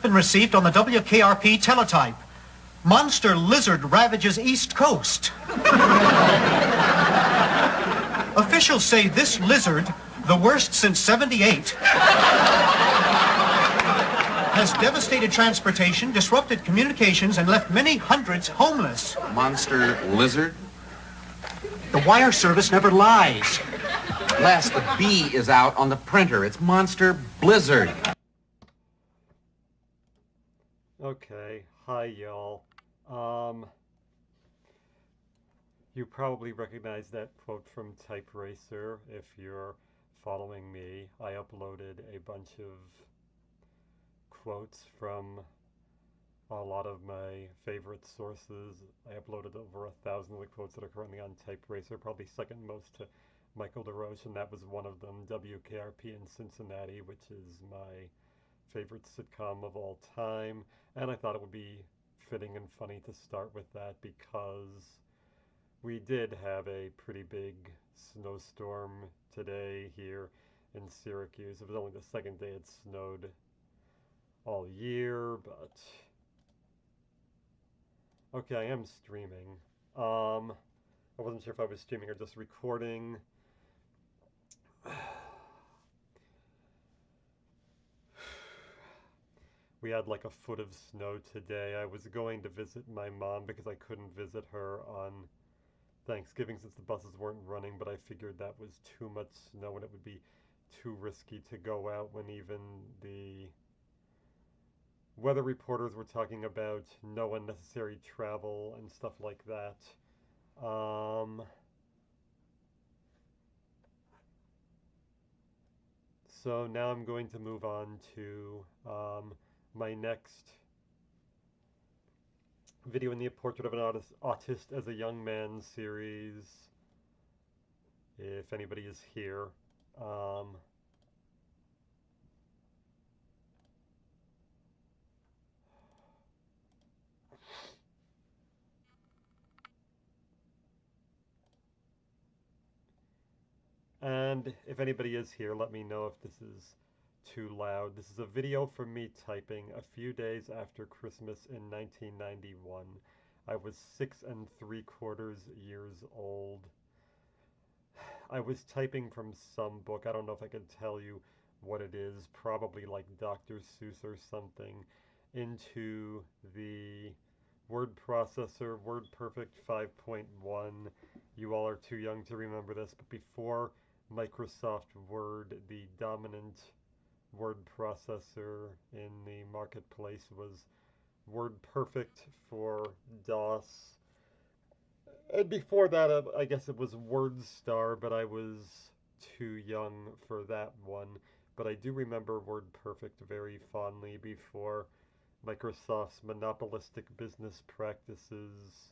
been received on the WKRP teletype. Monster lizard ravages East Coast. Officials say this lizard, the worst since '78, has devastated transportation, disrupted communications, and left many hundreds homeless. Monster lizard? The wire service never lies. Les, the B is out on the printer. It's Monster Blizzard. Okay, hi y'all. You probably recognize that quote from Type Racer if you're following me. I uploaded a bunch of quotes from a lot of my favorite sources. I uploaded over 1,000 of the quotes that are currently on Type Racer, probably second most to Michael DeRoche, and that was one of them, WKRP in Cincinnati, which is my favorite sitcom of all time. And I thought it would be fitting and funny to start with that because we did have a pretty big snowstorm today here in Syracuse. It was only the second day it snowed all year, but okay, I am streaming. I wasn't sure if I was streaming or just recording. We had like a foot of snow today. I was going to visit my mom because I couldn't visit her on Thanksgiving since the buses weren't running, but I figured that was too much snow and it would be too risky to go out when even the weather reporters were talking about no unnecessary travel and stuff like that. So now I'm going to move on to my next video in the Portrait of an Autist as a Young Man series, if anybody is here. And if anybody is here, let me know if this is too loud. This is a video from me typing a few days after Christmas in 1991. I was 6 3/4 years old. I was typing from some book. I don't know if I can tell you what it is. Probably like Dr. Seuss or something. Into the word processor, WordPerfect 5.1. You all are too young to remember this, but before Microsoft Word, the dominant word processor in the marketplace was WordPerfect for DOS. And before that, I guess it was WordStar, but I was too young for that one. But I do remember WordPerfect very fondly before Microsoft's monopolistic business practices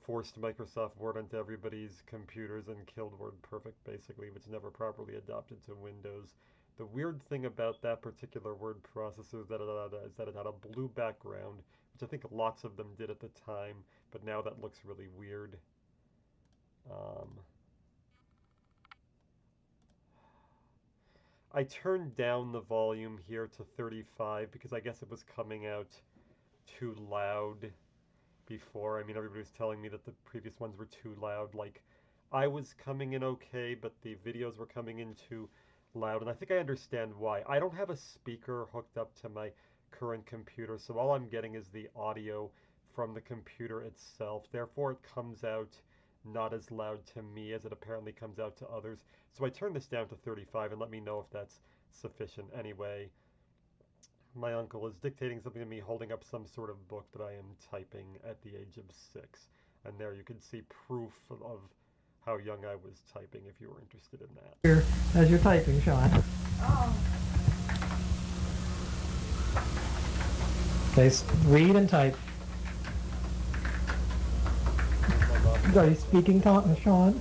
forced Microsoft Word onto everybody's computers and killed WordPerfect, basically, which never properly adopted to Windows. The weird thing about that particular word processor is that it had a blue background, which I think lots of them did at the time, but now that looks really weird. I turned down the volume here to 35 because I guess it was coming out too loud before. I mean, everybody was telling me that the previous ones were too loud. Like, I was coming in okay, but the videos were coming in too loud, and I think I understand why. I don't have a speaker hooked up to my current computer, so all I'm getting is the audio from the computer itself. Therefore, it comes out not as loud to me as it apparently comes out to others. So I turned this down to 35, and let me know if that's sufficient. Anyway, my uncle is dictating something to me, holding up some sort of book that I am typing at the age of 6. And there you can see proof of how young I was typing, if you were interested in that. Here, as you're typing, Sean. Oh. Okay, read and type. Are you speaking, Sean? You want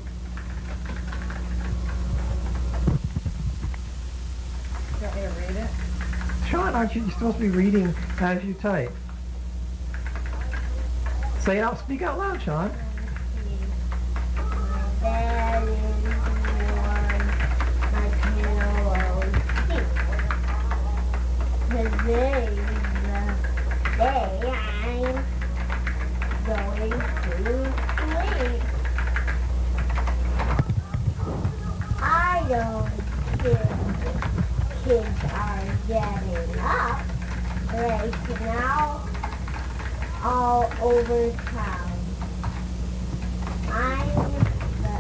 me to read it? Sean, aren't you supposed to be reading as you type? Say it out, speak out loud, Sean. That is one my pillow. Today kids are getting up right now all over town. I'm the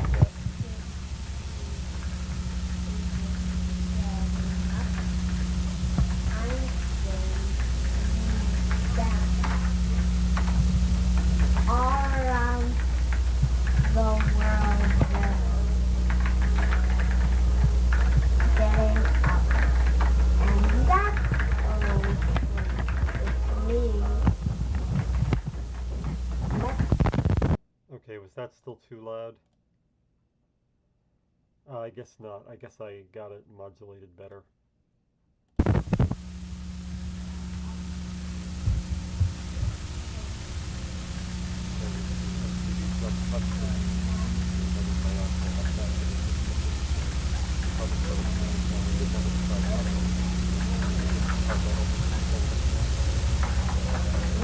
all around the world getting up. And that's always me. Okay, was that still too loud? I guess not. I guess I got it modulated better.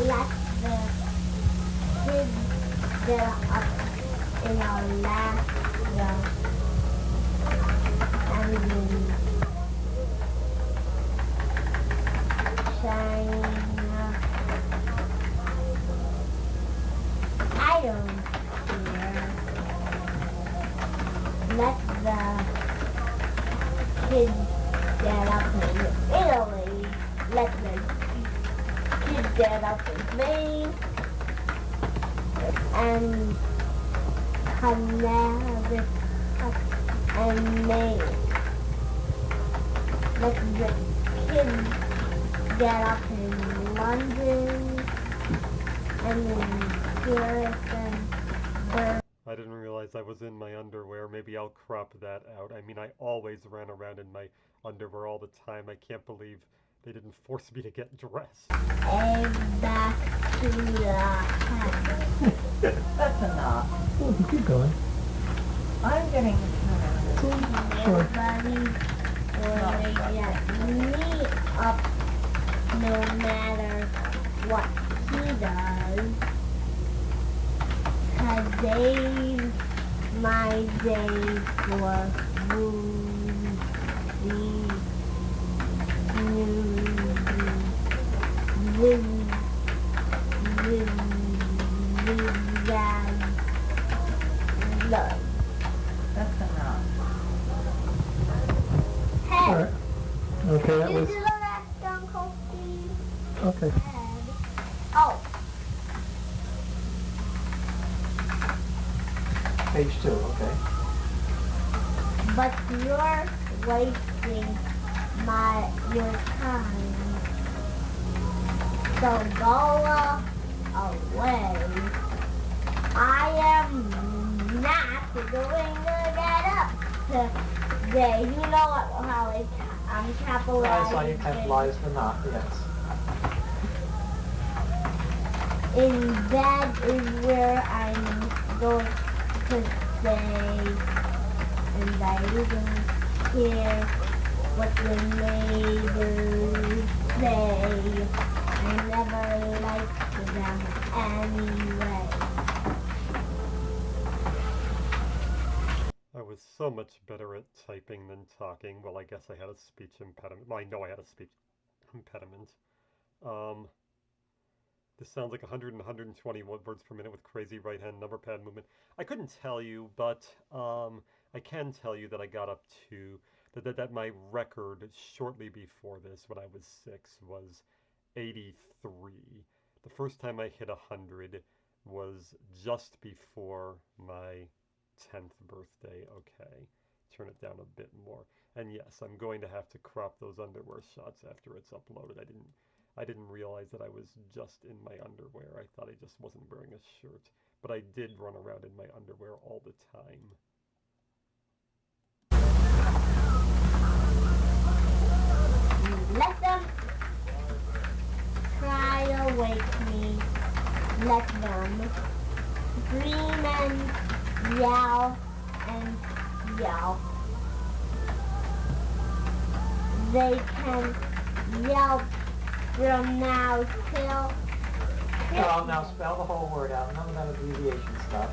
Let the kids get up in our last round. And then China. I don't care. Let the kids get up in Italy. Let the kids get up in Spain. And Connecticut and Maine. Let the kids get up in London and in Paris and Berlin. I didn't realize I was in my underwear. Maybe I'll crop that out. I mean, I always ran around in my underwear all the time. I can't believe they didn't force me to get dressed. And back to the house. That's enough. Well, keep going. I'm getting tired. Sure. Nobody will get me up no matter what he does. 'Cause days, my days for That's enough. Hey, All right. Okay, that you was do the last Stone Cold Steve okay. head. Oh, Page 2. Okay. but you're wasting your time. So go away. I am not going to get up today. You know how I'm capitalizing. I saw you capitalize the knot. Yes. In bed is where I'm going to stay, and I don't care what the neighbors say. I never liked them anyway. I was so much better at typing than talking. Well, I guess I had a speech impediment. Well, I know I had a speech impediment. This sounds like 100 and 120 words per minute with crazy right-hand number pad movement. I couldn't tell you, but I can tell you that I got up to that my record shortly before this, when I was 6, was 83. The first time I hit 100 was just before my 10th birthday. Okay, turn it down a bit more. And yes, I'm going to have to crop those underwear shots after it's uploaded. I didn't realize that I was just in my underwear. I thought I just wasn't wearing a shirt. But I did run around in my underwear all the time. Let them try to wake me. Let them scream and yell and yell. They can yell from now till... Well, now spell the whole word out. None of that abbreviation stuff.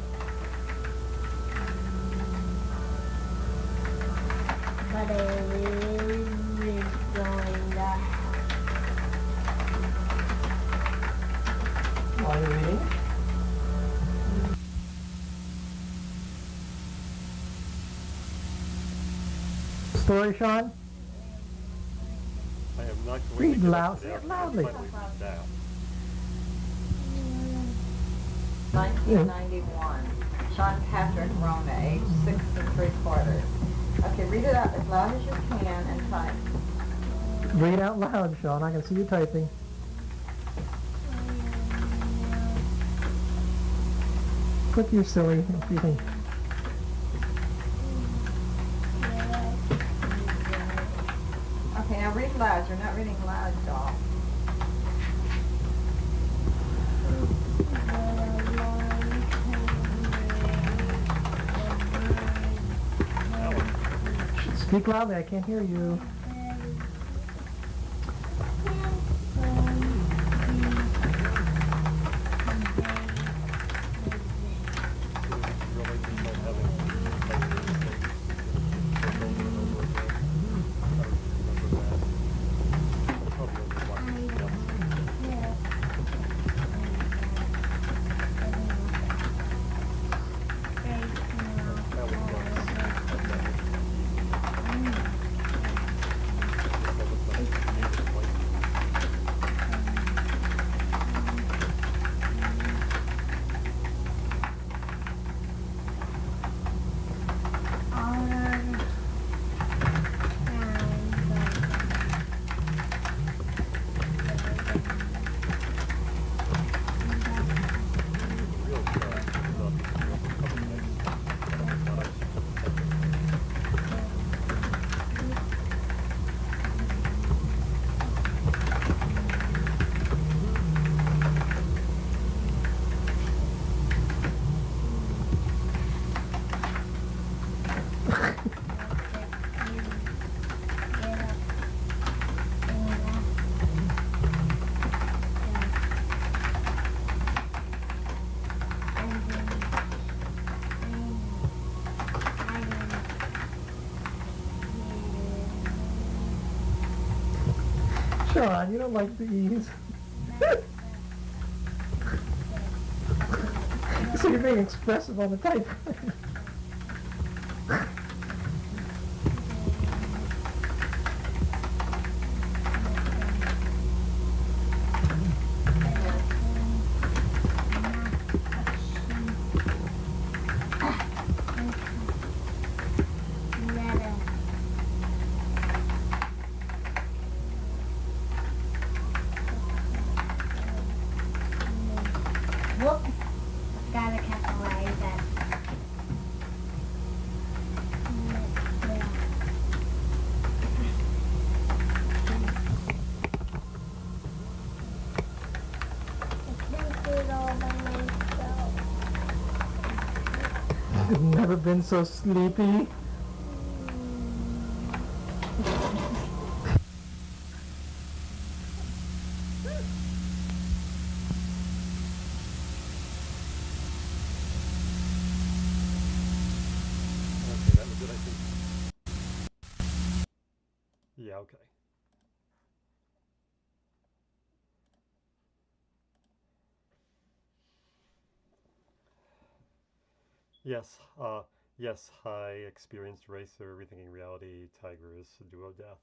But I really enjoying that. Are you reading? Story, Sean? I am not going Read to get loud. up Say today. it loudly. Finally read down. 1991. Sean Patrick Rona, age 6 3/4. Okay, read it out as loud as you can and type. Read out loud, Sean. I can see you typing. Put your silly thing. Okay, now read loud. You're not reading loud, doll. Speak loudly. I can't hear you. Sean, you don't like the E's. So you're being expressive on the typewriter. Whoops. Gotta capitalize that. I've never been so sleepy. Okay, that was it, I think. Yeah, okay. Yes, hi, experienced racer, rethinking reality, tigers, duo death.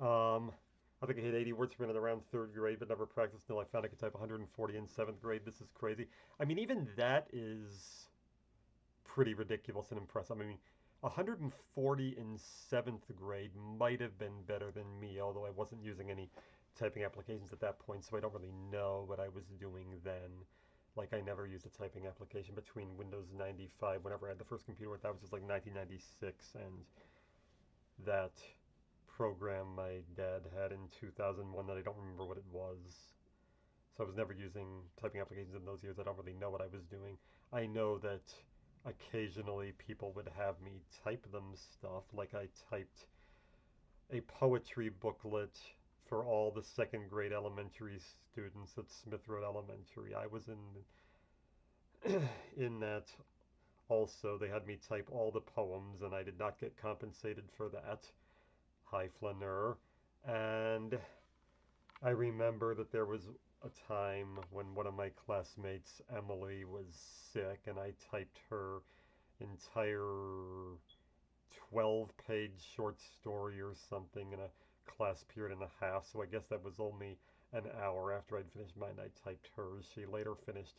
I think I hit 80 words per minute around third grade, but never practiced until I found I could type 140 in seventh grade. This is crazy. I mean, even that is pretty ridiculous and impressive. I mean, 140 in seventh grade might have been better than me, although I wasn't using any typing applications at that point, so I don't really know what I was doing then. Like, I never used a typing application between Windows 95, whenever I had the first computer, that was just like 1996, and that program my dad had in 2001 that I don't remember what it was. So I was never using typing applications in those years. I don't really know what I was doing. I know that occasionally people would have me type them stuff, like I typed a poetry booklet for all the second grade elementary students at Smith Road Elementary. I was in that Also, they had me type all the poems, and I did not get compensated for that. Hi, flaneur. And I remember that there was a time when one of my classmates, Emily, was sick, and I typed her entire 12-page short story or something in a class period and a half, so I guess that was only an hour after I'd finished mine. I typed hers. She later finished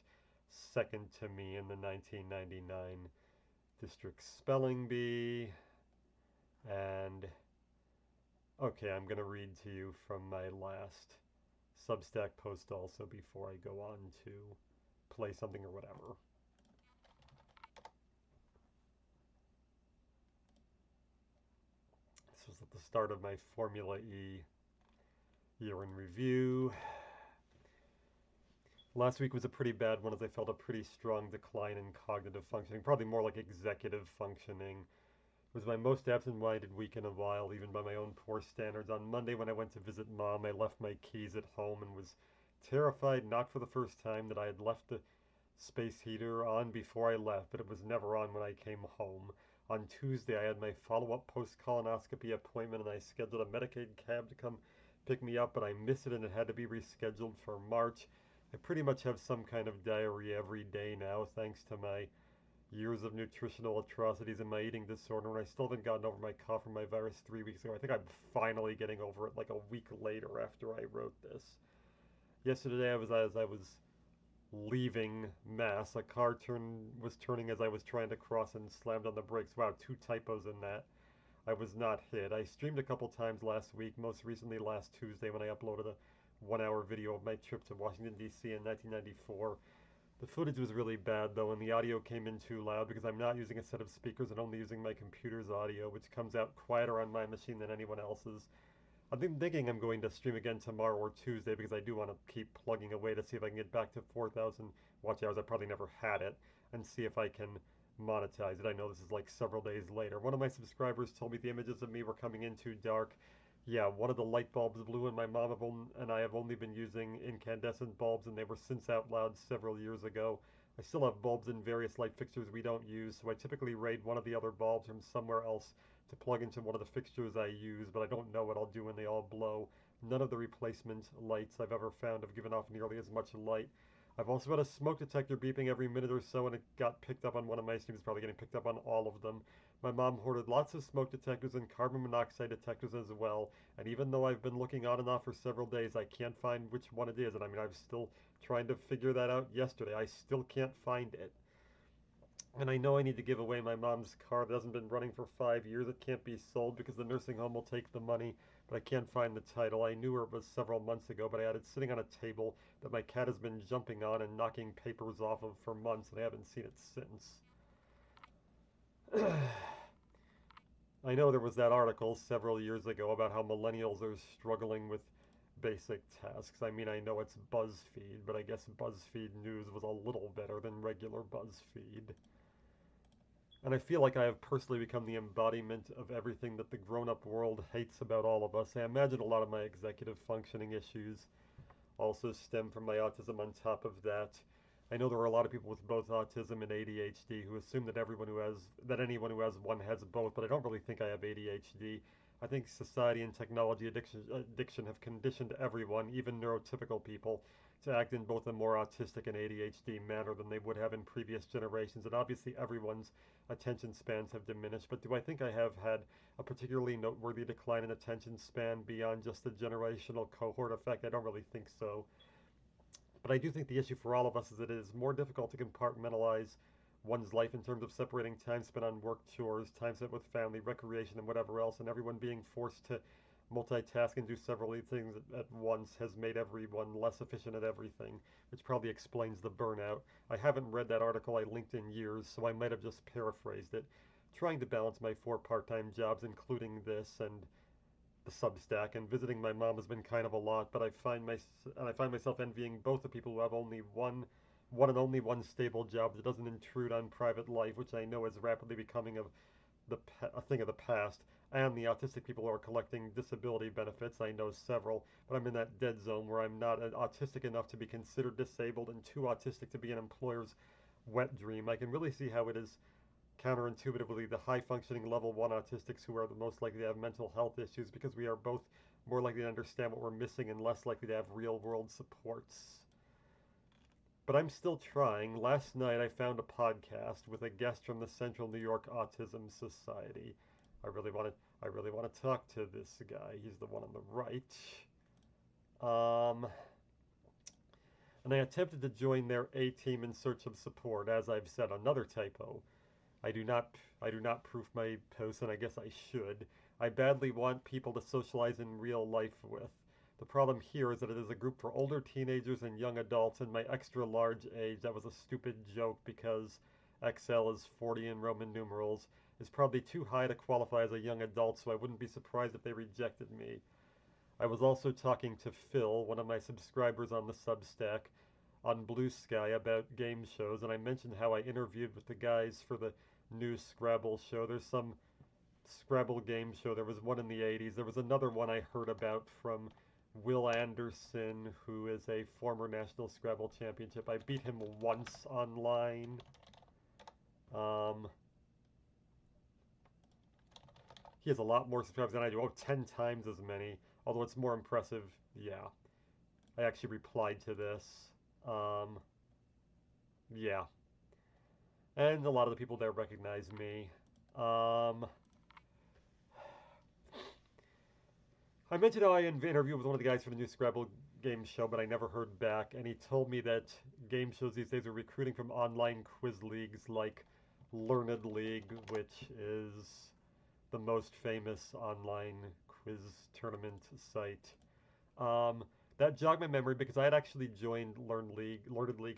second to me in the 1999 district spelling bee. And okay, I'm going to read to you from my last Substack post also before I go on to play something or whatever. This was at the start of my Formula E year in review. Last week was a pretty bad one as I felt a pretty strong decline in cognitive functioning, probably more like executive functioning. It was my most absent-minded week in a while, even by my own poor standards. On Monday when I went to visit Mom, I left my keys at home and was terrified, not for the first time, that I had left the space heater on before I left, but it was never on when I came home. On Tuesday, I had my follow-up post-colonoscopy appointment, and I scheduled a Medicaid cab to come pick me up, but I missed it and it had to be rescheduled for March. I pretty much have some kind of diarrhea every day now, thanks to my years of nutritional atrocities and my eating disorder, and I still haven't gotten over my cough from my virus 3 weeks ago. I think I'm finally getting over it like a week later after I wrote this. Yesterday, as I was leaving Mass, a car was turning as I was trying to cross and slammed on the brakes. Wow, 2 typos in that. I was not hit. I streamed a couple times last week, most recently last Tuesday when I uploaded a 1-hour video of my trip to Washington, D.C. in 1994. The footage was really bad though, and the audio came in too loud because I'm not using a set of speakers and only using my computer's audio, which comes out quieter on my machine than anyone else's. I'm thinking I'm going to stream again tomorrow or Tuesday because I do want to keep plugging away to see if I can get back to 4,000 watch hours. I probably never had it, and see if I can monetize it. I know this is like several days later. One of my subscribers told me the images of me were coming in too dark. Yeah, one of the light bulbs blew, and my mom and I have only been using incandescent bulbs, and they were since outlawed several years ago. I still have bulbs in various light fixtures we don't use, so I typically raid one of the other bulbs from somewhere else to plug into one of the fixtures I use, but I don't know what I'll do when they all blow. None of the replacement lights I've ever found have given off nearly as much light. I've also had a smoke detector beeping every minute or so, and it got picked up on one of my streams, probably getting picked up on all of them. My mom hoarded lots of smoke detectors and carbon monoxide detectors as well, and even though I've been looking on and off for several days, I can't find which one it is, and I mean, I'm still trying to figure that out yesterday. I still can't find it. And I know I need to give away my mom's car that hasn't been running for 5 years. It can't be sold because the nursing home will take the money, but I can't find the title. I knew where it was several months ago, but I had it sitting on a table that my cat has been jumping on and knocking papers off of for months, and I haven't seen it since. I know there was that article several years ago about how millennials are struggling with basic tasks. I mean, I know it's BuzzFeed, but I guess BuzzFeed News was a little better than regular BuzzFeed. And I feel like I have personally become the embodiment of everything that the grown-up world hates about all of us. I imagine a lot of my executive functioning issues also stem from my autism on top of that. I know there are a lot of people with both autism and ADHD who assume that anyone who has one has both, but I don't really think I have ADHD. I think society and technology addiction have conditioned everyone, even neurotypical people, to act in both a more autistic and ADHD manner than they would have in previous generations. And obviously everyone's attention spans have diminished, but do I think I have had a particularly noteworthy decline in attention span beyond just the generational cohort effect? I don't really think so. But I do think the issue for all of us is that it is more difficult to compartmentalize one's life in terms of separating time spent on work chores, time spent with family, recreation, and whatever else, and everyone being forced to multitask and do several things at once has made everyone less efficient at everything, which probably explains the burnout. I haven't read that article I linked in years, so I might have just paraphrased it. Trying to balance my 4 part-time jobs, including this and the Substack, and visiting my mom has been kind of a lot, but I find myself envying both the people who have only one and only one stable job that doesn't intrude on private life, which I know is rapidly becoming a thing of the past, and the autistic people who are collecting disability benefits. I know several, but I'm in that dead zone where I'm not autistic enough to be considered disabled and too autistic to be an employer's wet dream. I can really see how it is counterintuitively the high-functioning level 1 autistics who are the most likely to have mental health issues because we are both more likely to understand what we're missing and less likely to have real-world supports. But I'm still trying. Last night I found a podcast with a guest from the Central New York Autism Society. I really want to talk to this guy. He's the one on the right. And I attempted to join their A-team in search of support. As I've said, another typo. I do not proof my posts, and I guess I should. I badly want people to socialize in real life with. The problem here is that it is a group for older teenagers and young adults, and my extra large age, that was a stupid joke because XL is 40 in Roman numerals, is probably too high to qualify as a young adult, so I wouldn't be surprised if they rejected me. I was also talking to Phil, one of my subscribers on the Substack, on Blue Sky about game shows, and I mentioned how I interviewed with the guys for the new Scrabble show. There's some Scrabble game show. There was one in the 80s. There was another one I heard about from Will Anderson, who is a former National Scrabble Championship. I beat him once online. He has a lot more subscribers than I do. 10 times as many. Although it's more impressive. Yeah. I actually replied to this. Yeah. And a lot of the people there recognize me. I mentioned how I interviewed with one of the guys for the new Scrabble game show, but I never heard back, and he told me that game shows these days are recruiting from online quiz leagues like Learned League, which is the most famous online quiz tournament site. That jogged my memory because I had actually joined Learned League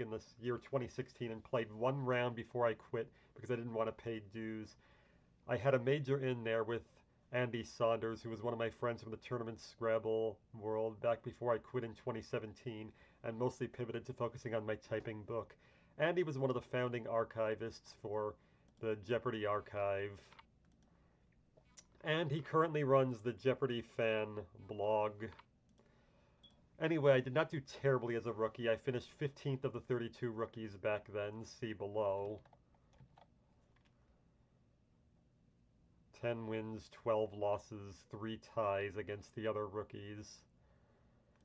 in this year 2016 and played one round before I quit because I didn't want to pay dues. I had a major in there with Andy Saunders, who was one of my friends from the tournament Scrabble world back before I quit in 2017 and mostly pivoted to focusing on my typing book. Andy was one of the founding archivists for the Jeopardy archive, and he currently runs the Jeopardy fan blog. Anyway, I did not do terribly as a rookie. I finished 15th of the 32 rookies back then, see below. 10 wins, 12 losses, 3 ties against the other rookies.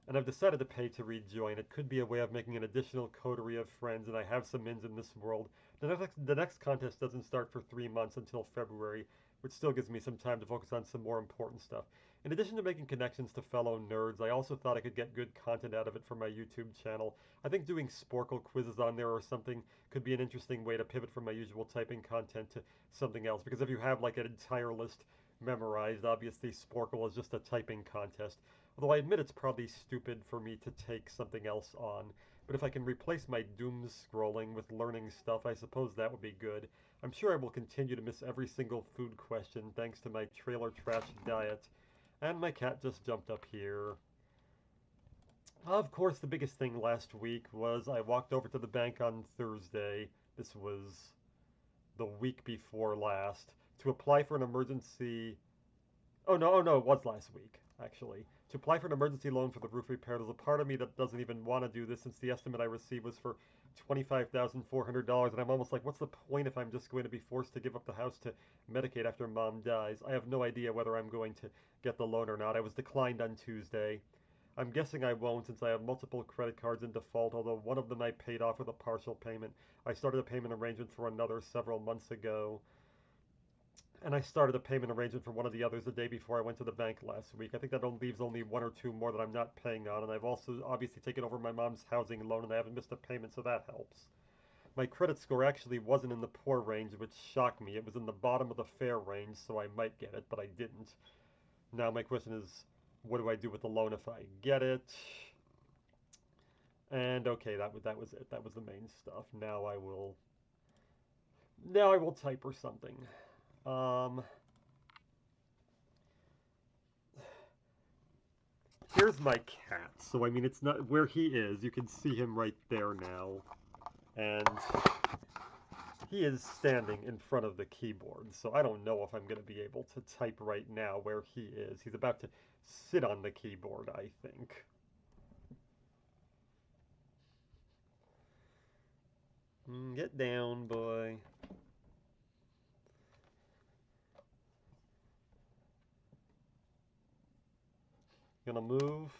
And I've decided to pay to rejoin. It could be a way of making an additional coterie of friends, and I have some ins in this world. The next contest doesn't start for 3 months until February, which still gives me some time to focus on some more important stuff. In addition to making connections to fellow nerds, I also thought I could get good content out of it for my YouTube channel. I think doing Sporkle quizzes on there or something could be an interesting way to pivot from my usual typing content to something else, because if you have like an entire list memorized, obviously Sporkle is just a typing contest. Although I admit it's probably stupid for me to take something else on. But if I can replace my doom scrolling with learning stuff, I suppose that would be good. I'm sure I will continue to miss every single food question thanks to my trailer trash diet. And my cat just jumped up here. Of course, the biggest thing last week was I walked over to the bank on Thursday. This was the week before last. To apply for an emergency... Oh no, it was last week, actually. To apply for an emergency loan for the roof repair, there's a part of me that doesn't even want to do this since the estimate I received was for $25,400, and I'm almost like, what's the point if I'm just going to be forced to give up the house to Medicaid after Mom dies? I have no idea whether I'm going to get the loan or not. I was declined on Tuesday. I'm guessing I won't since I have multiple credit cards in default, although one of them I paid off with a partial payment. I started a payment arrangement for another several months ago. And I started a payment arrangement for one of the others the day before I went to the bank last week. I think that leaves only 1 or 2 more that I'm not paying on, and I've also obviously taken over my mom's housing loan, and I haven't missed a payment, so that helps. My credit score actually wasn't in the poor range, which shocked me. It was in the bottom of the fair range, so I might get it, but I didn't. Now my question is, what do I do with the loan if I get it? And okay, that was it. That was the main stuff. Now I will type or something. Here's my cat. So, I mean, it's not where he is. You can see him right there now. And he is standing in front of the keyboard. So I don't know if I'm going to be able to type right now where he is. He's about to sit on the keyboard, I think. Get down, boy. Gonna move.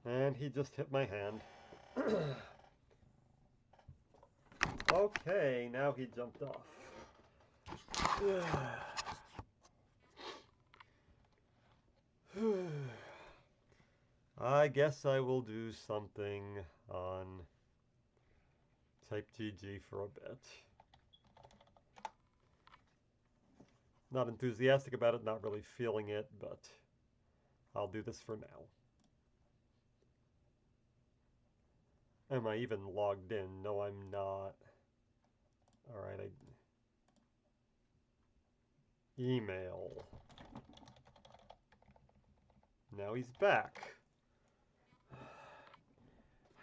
And he just hit my hand. Okay, now he jumped off. I guess I will do something on Type GG for a bit. Not enthusiastic about it, not really feeling it, but I'll do this for now. Am I even logged in? No, I'm not. Alright, email. Now he's back.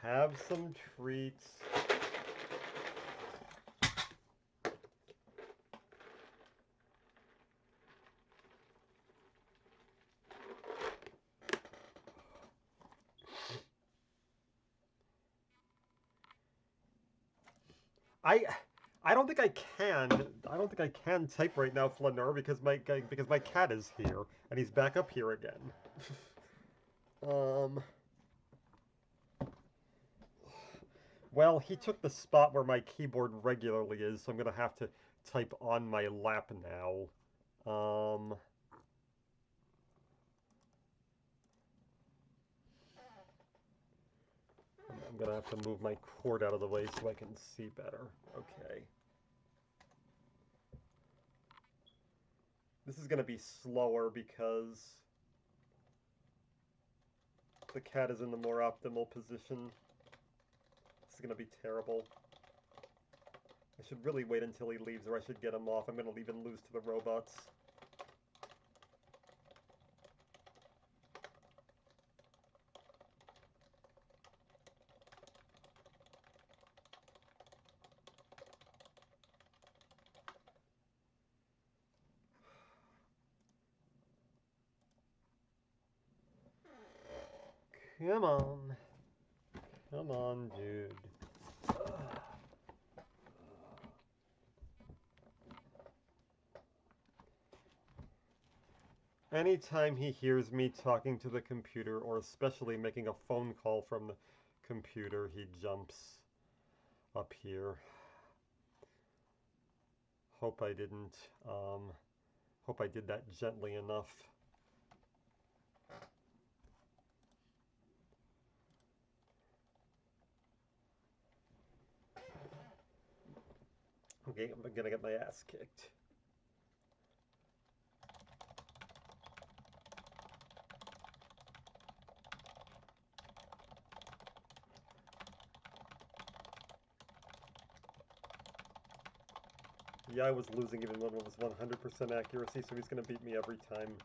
Have some treats. I don't think I can. I don't think I can type right now, Flaneur, because my cat is here and he's back up here again. Well, he took the spot where my keyboard regularly is, so I'm gonna have to type on my lap now. I'm gonna have to move my cord out of the way so I can see better. Okay. This is gonna be slower because the cat is in the more optimal position. This is gonna be terrible. I should really wait until he leaves, or I should get him off. I'm gonna leave him loose to the robots. Come on. Come on, dude. Anytime he hears me talking to the computer, or especially making a phone call from the computer, he jumps up here. Hope I didn't, hope I did that gently enough. Okay, I'm gonna get my ass kicked. Yeah, I was losing even when it was 100% accuracy, so he's gonna beat me every time.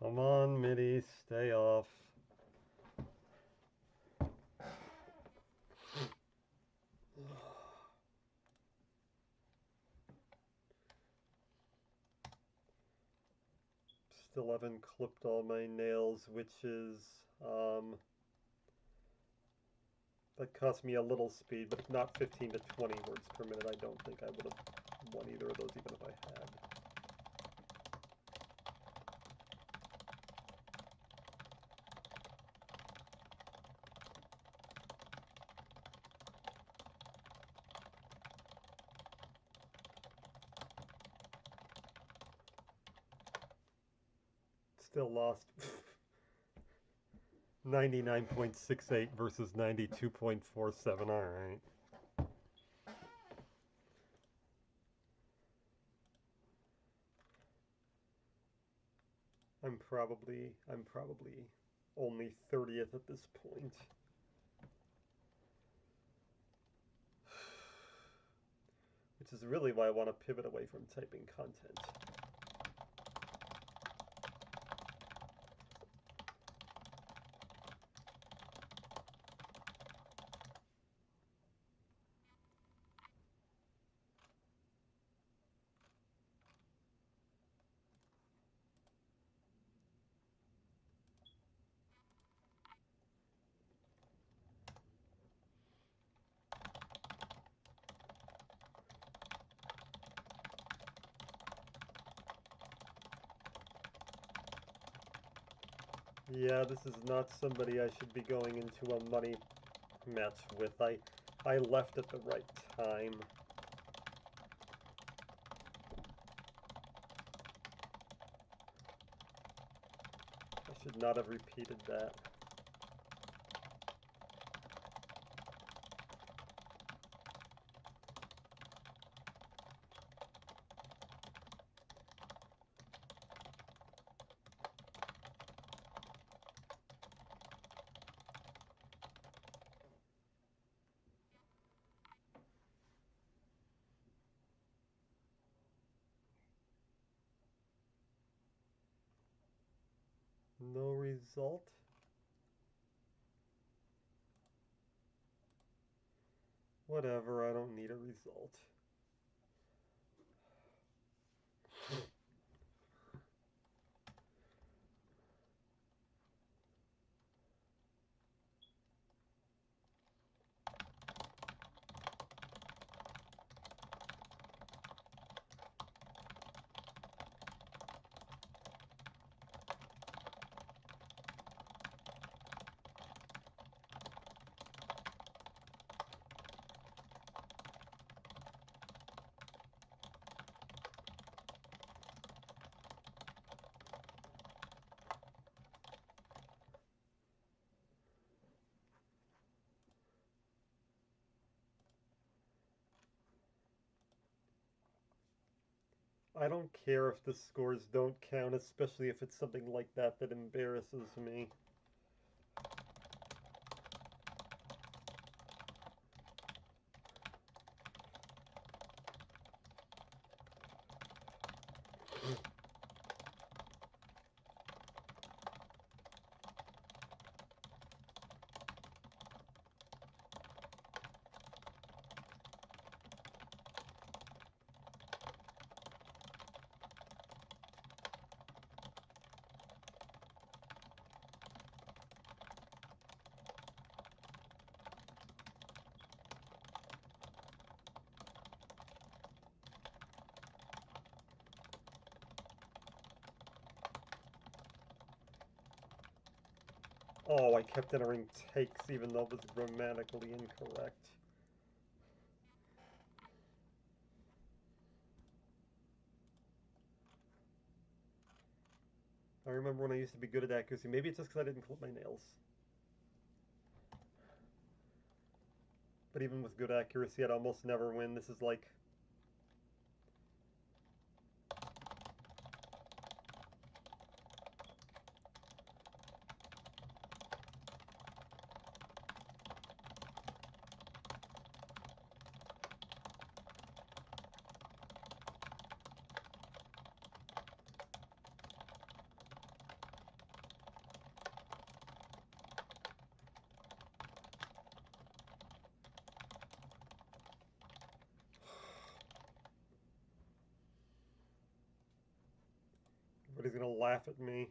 Come on, Mitty, stay off. still haven't clipped all my nails, which is, that cost me a little speed, but if not 15 to 20 words per minute, I don't think I would have won either of those, even if I had. Still lost. 99.68 versus 92.47, alright. I'm probably only 30th at this point. Which is really why I want to pivot away from typing content. Yeah, this is not somebody I should be going into a money match with. I left at the right time. I should not have repeated that. No result. Whatever, I don't need a result. I don't care if the scores don't count, especially if it's something like that that embarrasses me. Oh, I kept entering takes even though it was grammatically incorrect. I remember when I used to be good at accuracy. Maybe it's just because I didn't clip my nails. But even with good accuracy, I'd almost never win. This is like... Everybody's gonna laugh at me.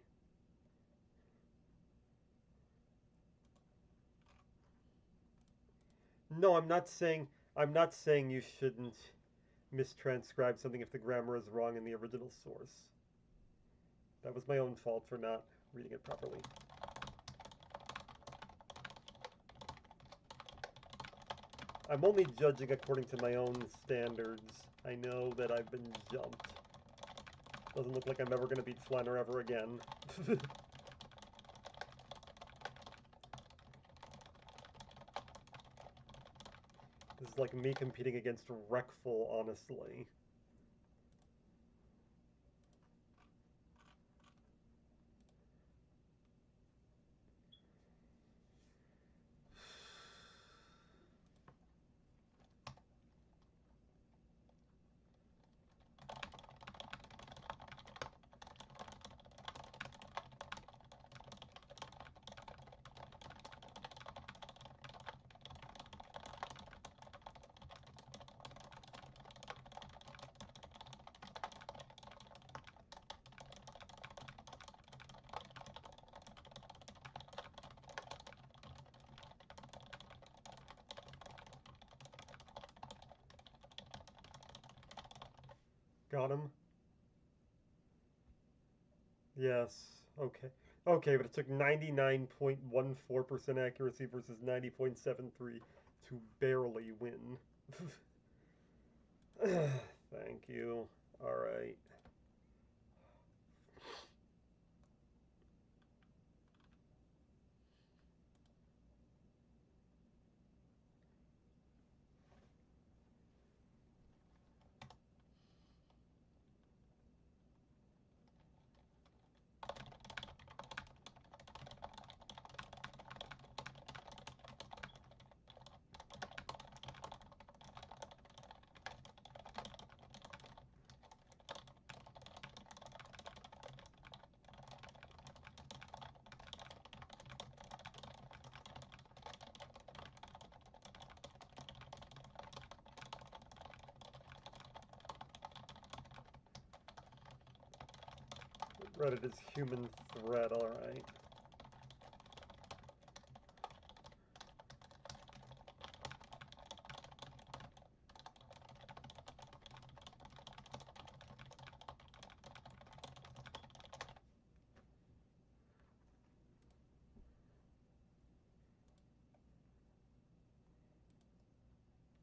No, I'm not saying you shouldn't mistranscribe something if the grammar is wrong in the original source. That was my own fault for not reading it properly. I'm only judging according to my own standards. I know that I've been jumped. Doesn't look like I'm ever going to beat Flanner ever again. This is like me competing against Wreckful, honestly. Got him? Yes. Okay. Okay, but it took 99.14% accuracy versus 90.73 to barely win. Thank you. Alright. Reddit is human thread, alright.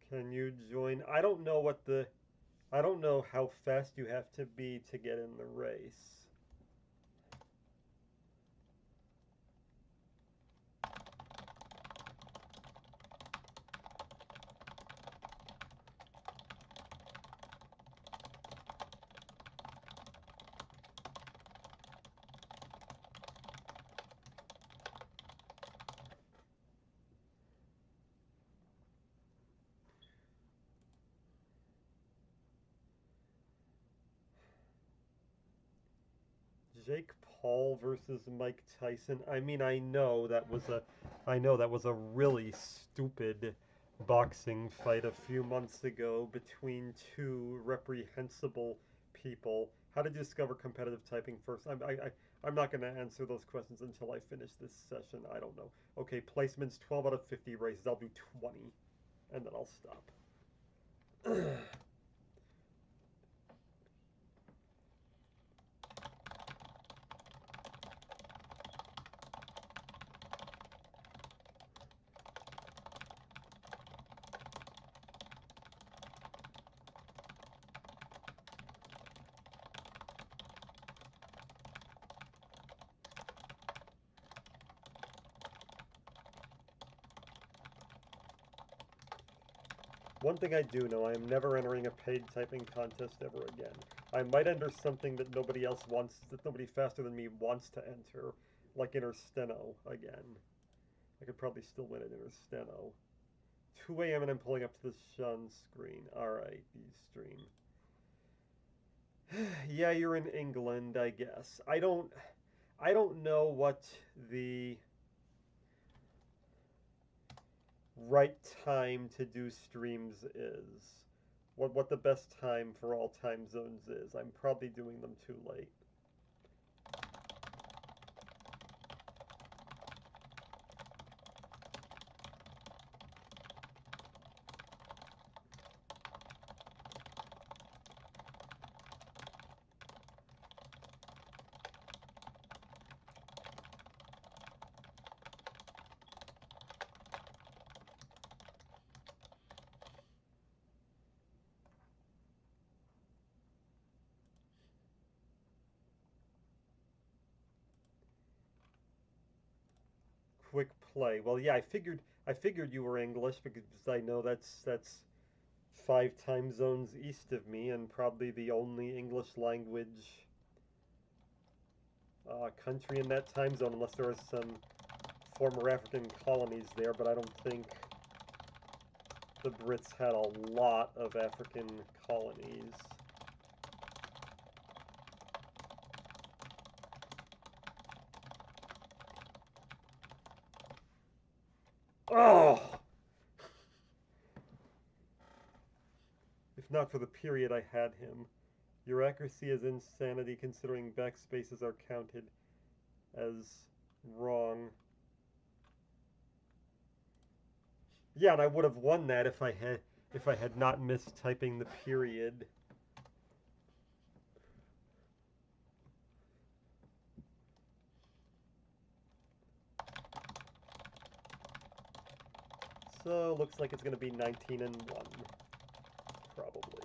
Can you join? I don't know how fast you have to be to get in the race. Jake Paul versus Mike Tyson. I mean, I know that was a really stupid boxing fight a few months ago between two reprehensible people. How did you discover competitive typing first? I'm not going to answer those questions until I finish this session. I don't know. Okay, placements 12 out of 50 races. I'll do 20, and then I'll stop. One thing I do know, I am never entering a paid typing contest ever again. I might enter something that nobody faster than me wants to enter, like Intersteno again. I could probably still win at Intersteno. 2 a.m. and I'm pulling up to the Shun screen. Alright, the stream. Yeah, you're in England, I guess. I don't know what the right time to do streams is. What the best time for all time zones is. I'm probably doing them too late. quick play. Well, yeah, I figured you were English because I know that's 5 time zones east of me and probably the only English language country in that time zone, unless there are some former African colonies there, but I don't think the Brits had a lot of African colonies. Oh! If not for the period I had him. Your accuracy is insanity considering backspaces are counted as wrong. Yeah, and I would have won that if I had not missed typing the period. So, looks like it's going to be 19 and 1. Probably.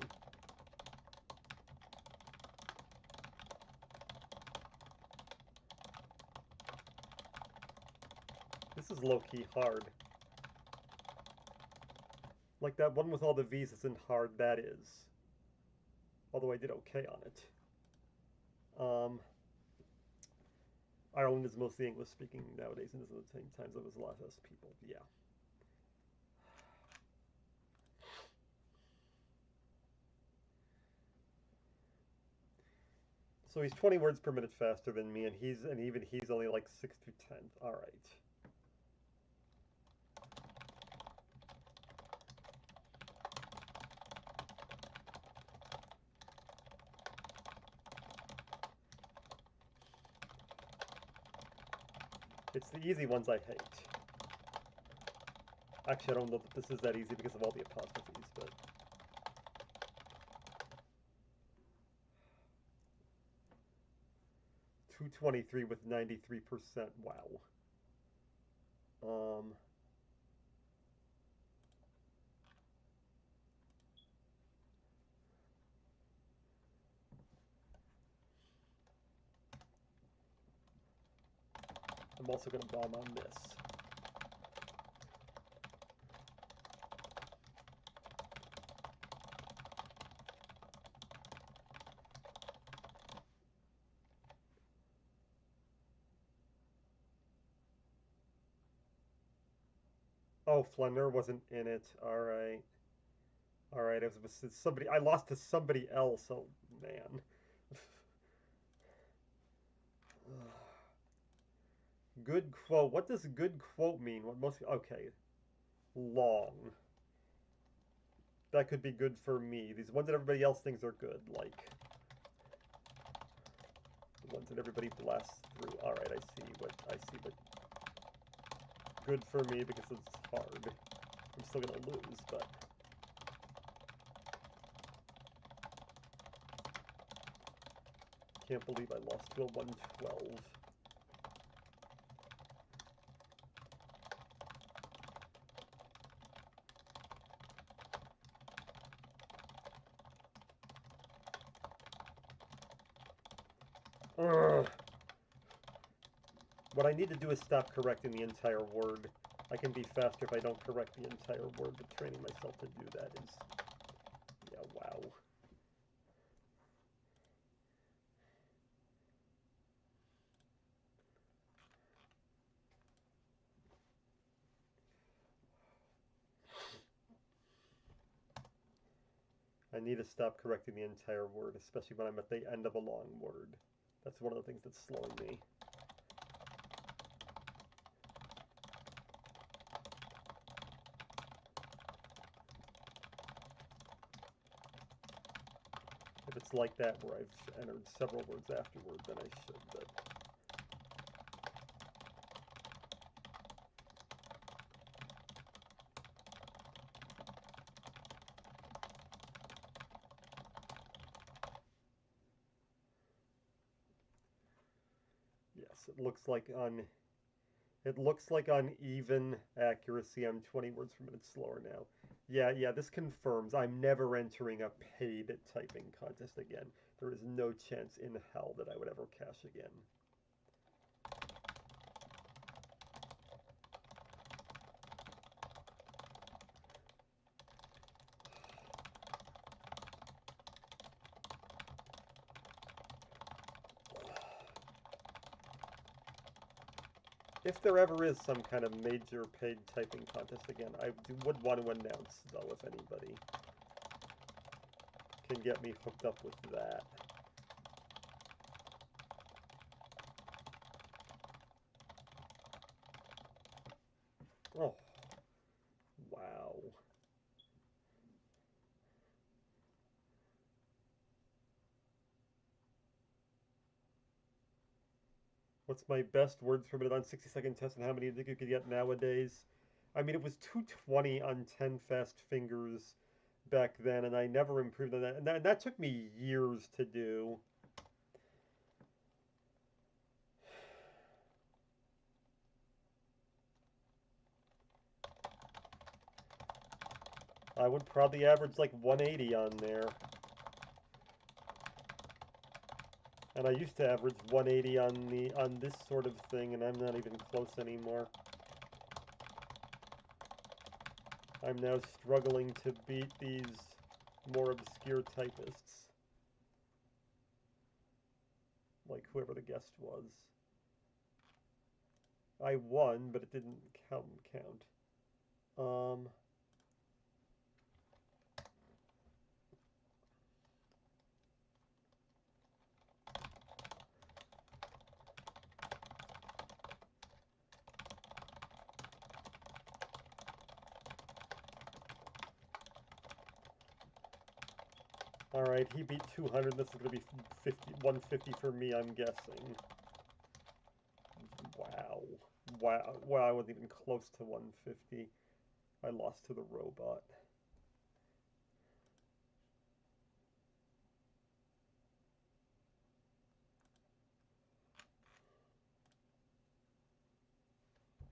This is low-key hard. Like that one with all the V's isn't hard, that is. Although I did okay on it. Ireland is mostly English-speaking nowadays and is at the same time as a lot less people. Yeah. So he's 20 words per minute faster than me, and even he's only like 6 to 10. All right. It's the easy ones I hate. Actually, I don't know that this is that easy because of all the apostrophes, but... 223 with 93%. Wow. I'm also going to bomb on this. Oh, Flanner wasn't in it. All right. All right. It was somebody. I lost to somebody else. Oh man. Good quote. What does good quote mean? What most? Okay. Long. That could be good for me. These ones that everybody else thinks are good, like the ones that everybody blasts through. All right. I see what. Good for me because it's hard. I'm still gonna lose, but. Can't believe I lost to a 112. Ugh. What I need to do is stop correcting the entire word. I can be faster if I don't correct the entire word, but training myself to do that is... yeah, wow. I need to stop correcting the entire word, especially when I'm at the end of a long word. That's one of the things that's slowing me. If it's like that where I've entered several words afterward, then I should, but... Yes, it looks like on even accuracy, I'm 20 words per minute slower now. Yeah, this confirms I'm never entering a paid typing contest again. There is no chance in hell that I would ever cash again. If there ever is some kind of major paid typing contest again, I would want to announce, though, if anybody can get me hooked up with that. Oh, wow. What's my best words per minute on 60-second test and how many you think you could get nowadays? I mean, it was 220 on 10 fast fingers back then, and I never improved on that. And that took me years to do. I would probably average like 180 on there. And I used to average 180 on this sort of thing, and I'm not even close anymore. I'm now struggling to beat these more obscure typists. Like whoever the guest was. I won, but it didn't count. Alright, he beat 200. This is going to be 150 for me, I'm guessing. Wow. Wow, I wasn't even close to 150. I lost to the robot.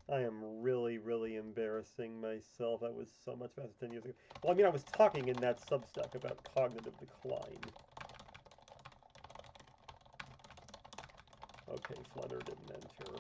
I am really, really embarrassing myself. I was so much faster 10 years ago. Well, I mean, I was talking in that Substack about cognitive decline. Okay, Flutter didn't enter.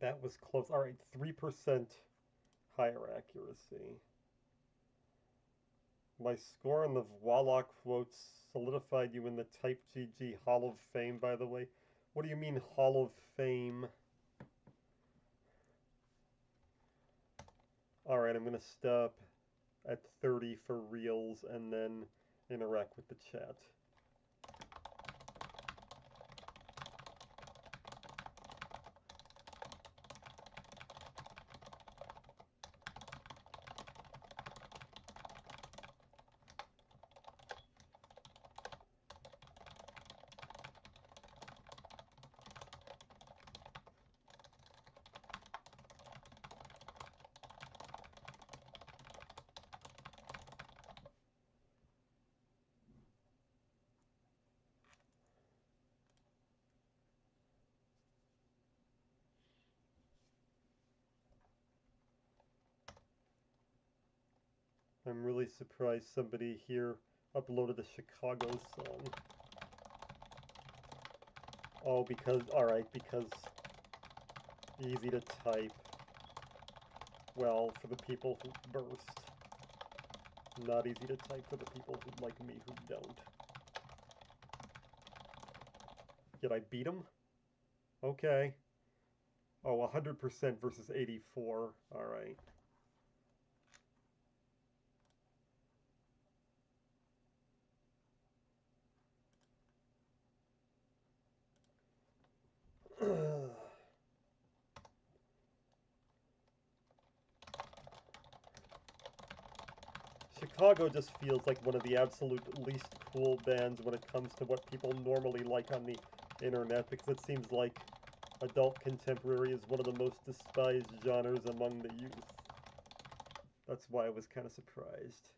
That was close. Alright, 3% higher accuracy. My score on the Voila quotes solidified you in the Type GG Hall of Fame, by the way. What do you mean, Hall of Fame? Alright, I'm gonna stop at 30 for reals and then interact with the chat. I'm really surprised somebody here uploaded a Chicago song. Oh, because, alright, because easy to type. Well, for the people who burst. Not easy to type for the people who, like me, who don't. Did I beat him? Okay. Oh, 100% versus 84. Alright. Chicago just feels like one of the absolute least cool bands when it comes to what people normally like on the internet, because it seems like adult contemporary is one of the most despised genres among the youth. That's why I was kind of surprised.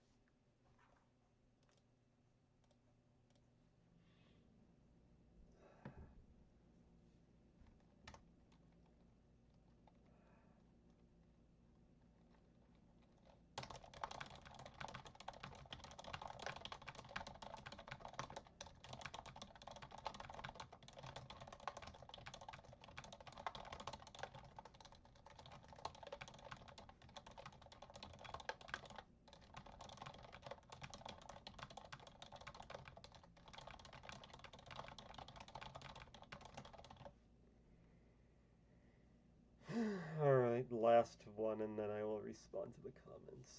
Alright, last one, and then I will respond to the comments.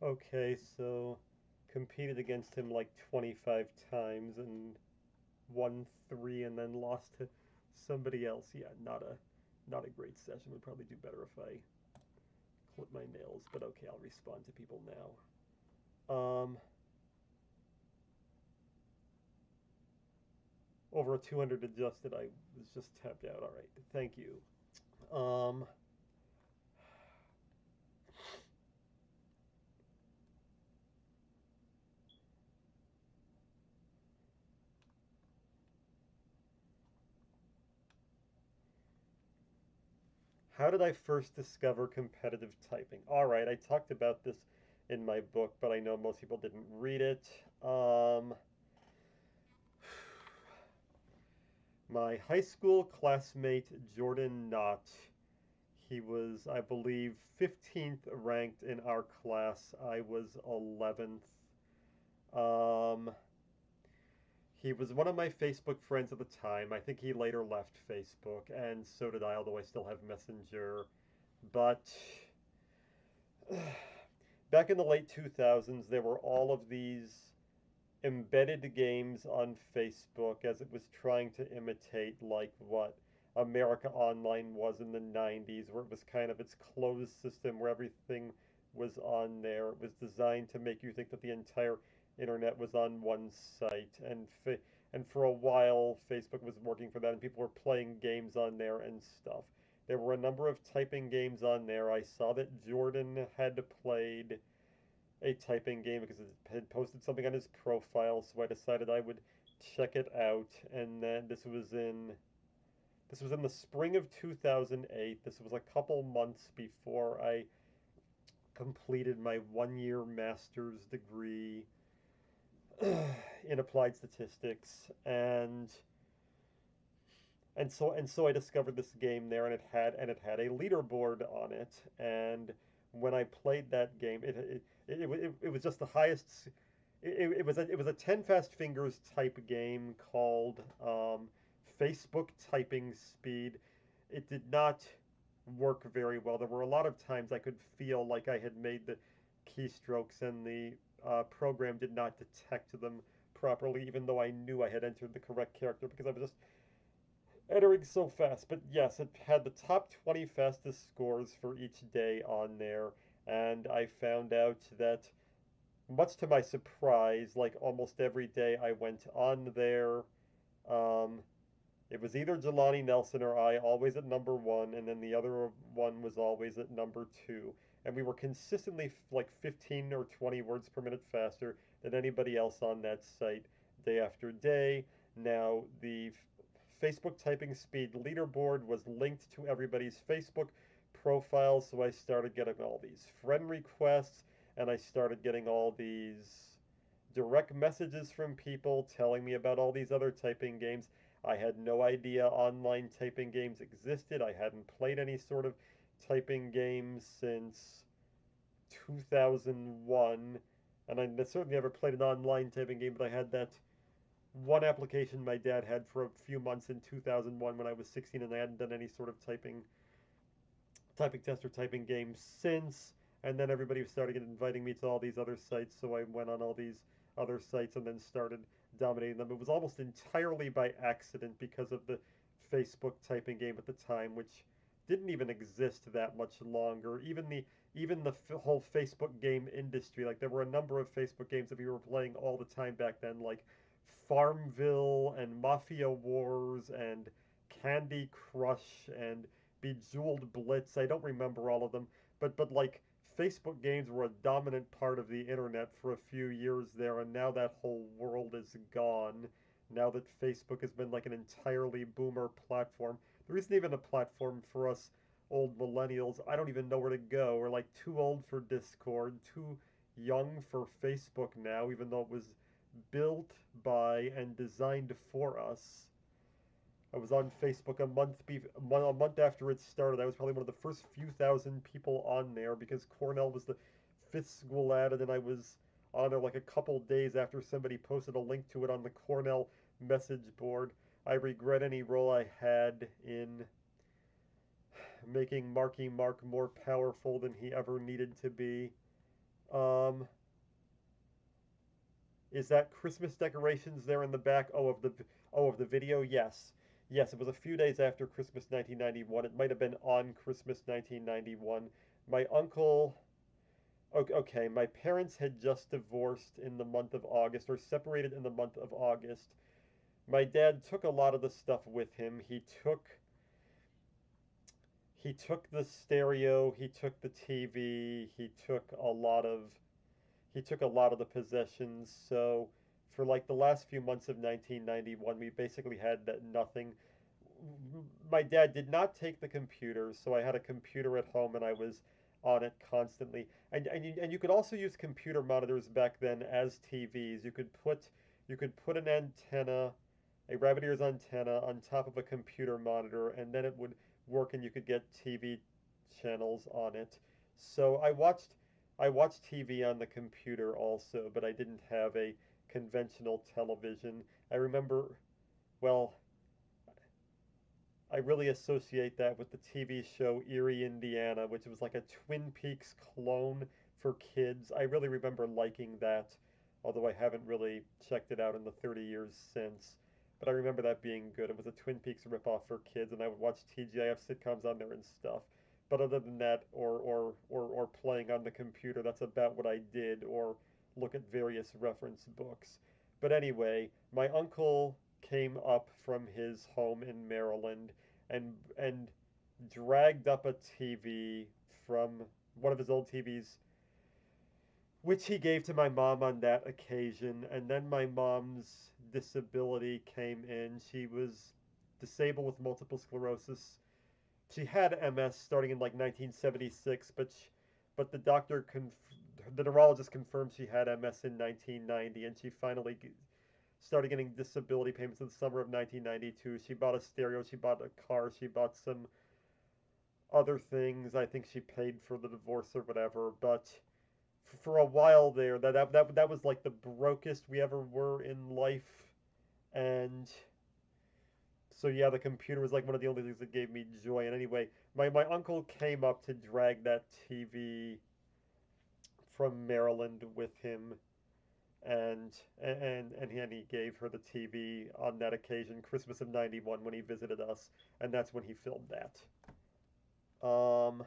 Okay, so competed against him like 25 times and won 3 and then lost to somebody else. Yeah, not a great session. Would probably do better if I clip my nails, but okay, I'll respond to people now. Over a 200 adjusted, I was just tapped out. All right, thank you. How did I first discover competitive typing? All right, I talked about this in my book, but I know most people didn't read it. My high school classmate, Jordan Knott, he was, I believe, 15th ranked in our class. I was 11th. He was one of my Facebook friends at the time. I think he later left Facebook, and so did I, although I still have Messenger. But back in the late 2000s, there were all of these embedded games on Facebook as it was trying to imitate like what America Online was in the 90s, where it was kind of its closed system where everything was on there. It was designed to make you think that the entire internet was on one site, and for a while Facebook was working for that, and people were playing games on there and stuff. There were a number of typing games on there. I saw that Jordan had played a typing game because it had posted something on his profile, so I decided I would check it out. And then this was in the spring of 2008. This was a couple months before I completed my 1-year master's degree in applied statistics, and so I discovered this game there, and it had a leaderboard on it. And when I played that game, it was just the highest. It was a 10 fast fingers type game called Facebook typing speed. It did not work very well. There were a lot of times I could feel like I had made the keystrokes and the program did not detect them properly, even though I knew I had entered the correct character because I was just entering so fast. But yes, it had the top 20 fastest scores for each day on there, and I found out that much to my surprise, like almost every day I went on there. Um, it was either Jelani Nelson or I, always at number one, and then the other one was always at number two. And we were consistently like 15 or 20 words per minute faster than anybody else on that site day after day. Now, the Facebook typing speed leaderboard was linked to everybody's Facebook profiles, so I started getting all these friend requests, and I started getting all these direct messages from people telling me about all these other typing games. I had no idea online typing games existed. I hadn't played any sort of typing games since 2001, and I certainly never played an online typing game, but I had that one application my dad had for a few months in 2001 when I was 16, and I hadn't done any sort of typing test or typing game since. And then everybody started inviting me to all these other sites, so I went on all these other sites and then started dominating them. It was almost entirely by accident because of the Facebook typing game at the time, which didn't even exist that much longer. Even the whole Facebook game industry, like there were a number of Facebook games that we were playing all the time back then, like Farmville and Mafia Wars and Candy Crush and Bejeweled Blitz. I don't remember all of them, but like Facebook games were a dominant part of the internet for a few years there, and now that whole world is gone. Now that Facebook has been like an entirely boomer platform, there isn't even a platform for us old millennials. I don't even know where to go. We're like too old for Discord, too young for Facebook now, even though it was built by and designed for us. I was on Facebook a month after it started. I was probably one of the first few thousand people on there because Cornell was the fifth school added, and I was on there like a couple days after somebody posted a link to it on the Cornell message board. I regret any role I had in making Marky Mark more powerful than he ever needed to be. Um, is that Christmas decorations there in the back? Of the video? Yes. Yes, it was a few days after Christmas 1991. It might have been on Christmas 1991. My uncle, okay, my parents had just divorced in the month of August, or separated in the month of August. My dad took a lot of the stuff with him. He took the stereo, he took the TV, he took a lot of the possessions. So for like the last few months of 1991, we basically had that nothing. My dad did not take the computer, so I had a computer at home and I was on it constantly. And you could also use computer monitors back then as TVs. You could put an antenna, a rabbit ears antenna, on top of a computer monitor, and then it would work, and you could get TV channels on it. So I watched TV on the computer also, but I didn't have a conventional television. I remember, well, I really associate that with the TV show Erie, Indiana, which was like a Twin Peaks clone for kids. I really remember liking that, although I haven't really checked it out in the 30 years since. But I remember that being good. It was a Twin Peaks ripoff for kids, and I would watch TGIF sitcoms on there and stuff. But other than that, or playing on the computer, that's about what I did, or look at various reference books. But anyway, my uncle came up from his home in Maryland and dragged up a TV from one of his old TVs, which he gave to my mom on that occasion. And then my mom's disability came in. She was disabled with multiple sclerosis. She had MS starting in like 1976, but the neurologist confirmed she had MS in 1990, and she finally started getting disability payments in the summer of 1992. She bought a stereo, she bought a car, she bought some other things. I think she paid for the divorce or whatever, but for a while there, that was like the brokest we ever were in life. And so yeah, the computer was like one of the only things that gave me joy. And anyway, my uncle came up to drag that TV from Maryland with him, and he gave her the TV on that occasion, Christmas of '91, when he visited us, and that's when he filmed that. Um,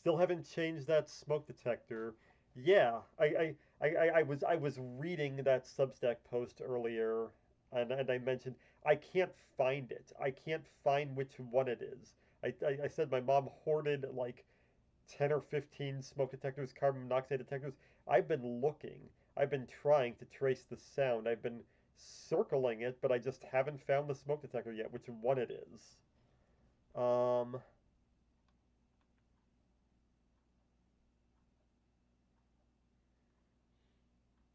Still haven't changed that smoke detector. Yeah, I was reading that Substack post earlier, and I mentioned I can't find it. I can't find which one it is. I said my mom hoarded like 10 or 15 smoke detectors, carbon monoxide detectors. I've been looking. I've been trying to trace the sound. I've been circling it, but I just haven't found the smoke detector yet, which one it is. Um,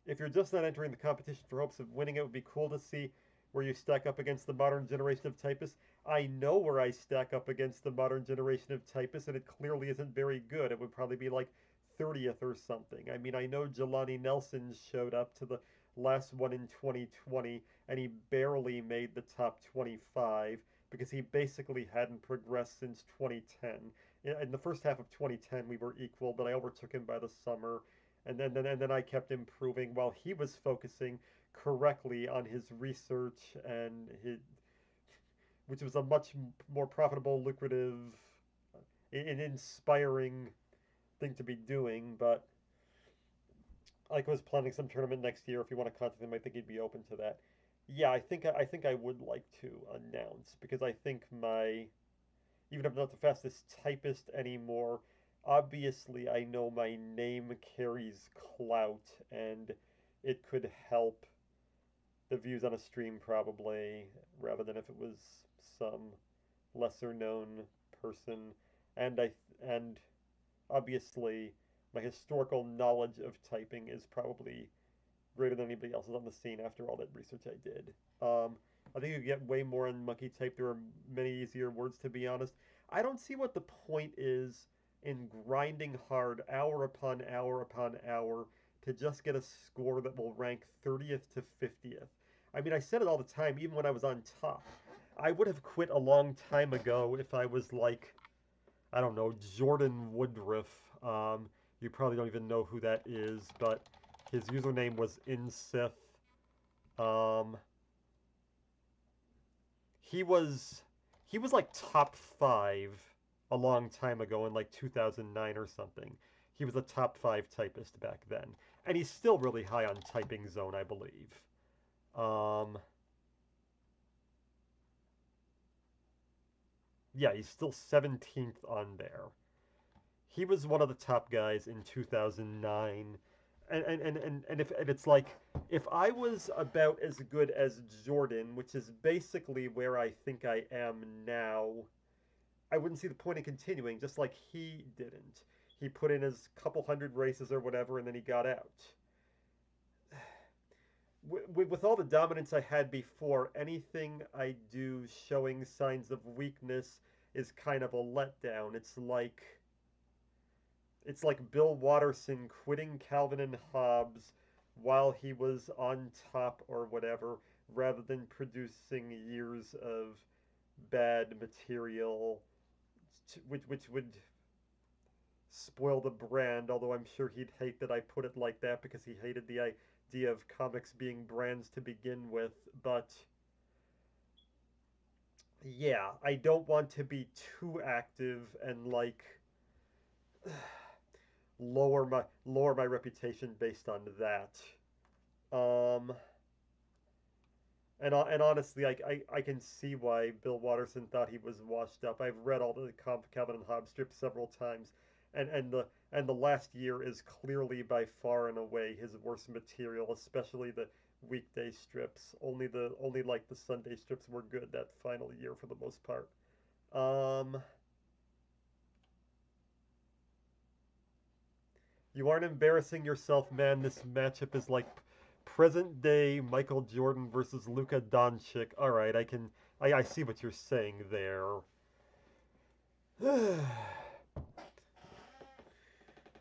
if you're just not entering the competition for hopes of winning, it would be cool to see where you stack up against the modern generation of typists. I know where I stack up against the modern generation of typists, and it clearly isn't very good. It would probably be like 30th or something. I mean, I know Jelani Nelson showed up to the last one in 2020, and he barely made the top 25 because he basically hadn't progressed since 2010. In the first half of 2010, we were equal, but I overtook him by the summer, and then I kept improving while he was focusing correctly on his research and his, which was a much more profitable, lucrative, and inspiring thing to be doing. But like I was planning some tournament next year. If you want to contact him, I think he'd be open to that. Yeah, I think I would like to announce because I think my even if I'm not the fastest typist anymore, obviously I know my name carries clout and it could help the views on a stream probably, rather than if it was some lesser known person. And obviously my historical knowledge of typing is probably greater than anybody else's on the scene after all that research I did. I think you get way more on monkey type. There are many easier words, to be honest. I don't see what the point is in grinding hard hour upon hour upon hour to just get a score that will rank 30th to 50th. I mean, I said it all the time, even when I was on top. I would have quit a long time ago if I was like, I don't know, Jordan Woodruff. You probably don't even know who that is, but his username was Insith. Um, he was he was like top 5 a long time ago in like 2009 or something. He was a top 5 typist back then, and he's still really high on Typing Zone, I believe. Um, yeah, he's still 17th on there. He was one of the top guys in 2009. And it's like if I was about as good as Jordan, which is basically where I think I am now, I wouldn't see the point in continuing, just like he didn't. He put in his couple hundred races or whatever, and then he got out. With all the dominance I had before, anything I do showing signs of weakness is kind of a letdown. It's like Bill Watterson quitting Calvin and Hobbes while he was on top or whatever, rather than producing years of bad material, which would spoil the brand. Although I'm sure he'd hate that I put it like that because he hated the idea of comics being brands to begin with. But yeah, I don't want to be too active and like lower my reputation based on that. Um, and honestly, I can see why Bill Watterson thought he was washed up. I've read all the Calvin and Hobbes strips several times, and the last year is clearly by far and away his worst material, especially the weekday strips. Only like the Sunday strips were good that final year for the most part. Um, You aren't embarrassing yourself, man. This matchup is like present day Michael Jordan versus Luka Doncic. All right, I see what you're saying there.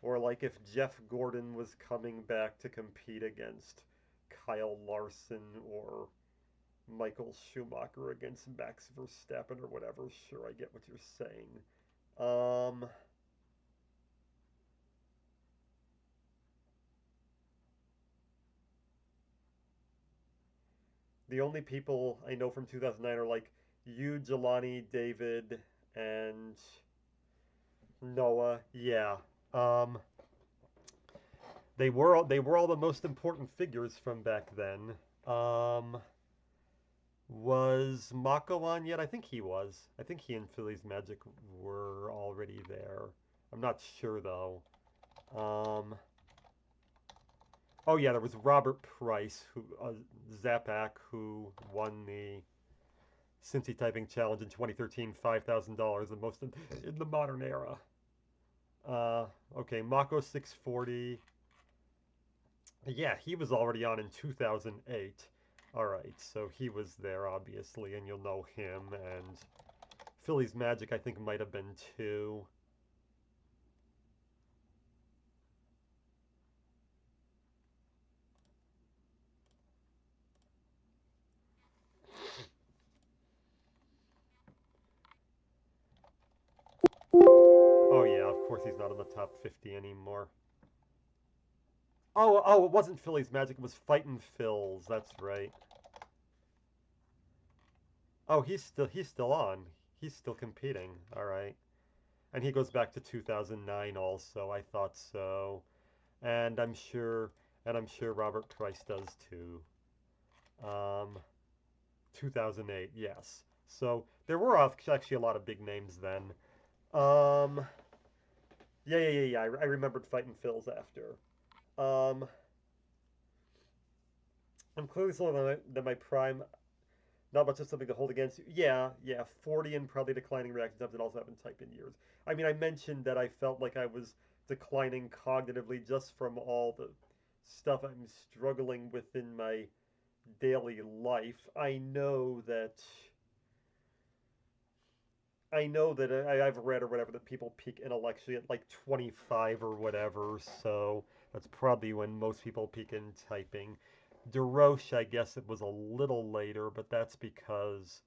Or like if Jeff Gordon was coming back to compete against Kyle Larson or Michael Schumacher against Max Verstappen or whatever. Sure, I get what you're saying. Um, the only people I know from 2009 are like you, Jelani, David, and Noah, yeah. Um, they were all the most important figures from back then. Um, was Mako on yet? I think he was. I think he and Philly's Magic were already there. I'm not sure though. Um, oh yeah, there was Robert Price, who Zapak, who won the Cincy Typing Challenge in 2013, $5,000, the most in the modern era. Uh, okay, Mako 640. Yeah, he was already on in 2008. All right, so he was there obviously, and you'll know him. And Philly's Magic, I think, might have been too. Oh yeah, of course he's not in the top 50 anymore. Oh, it wasn't Philly's Magic. It was Fightin' Phil's. That's right. Oh, he's still on. He's still competing. All right. And he goes back to 2009 also. I thought so. And I'm sure Robert Price does too. Um, 2008, yes. So there were actually a lot of big names then. Um, yeah. I remembered Fightin' Phil's after. Um, I'm clearly slower than my prime. Not much of something to hold against you. Yeah. 40 and probably declining reaction times and also haven't typed in years. I mean, I mentioned that I felt like I was declining cognitively just from all the stuff I'm struggling with in my daily life. I know that I've read or whatever that people peak intellectually at like 25 or whatever, so that's probably when most people peak in typing. DeRoche, I guess it was a little later, but that's because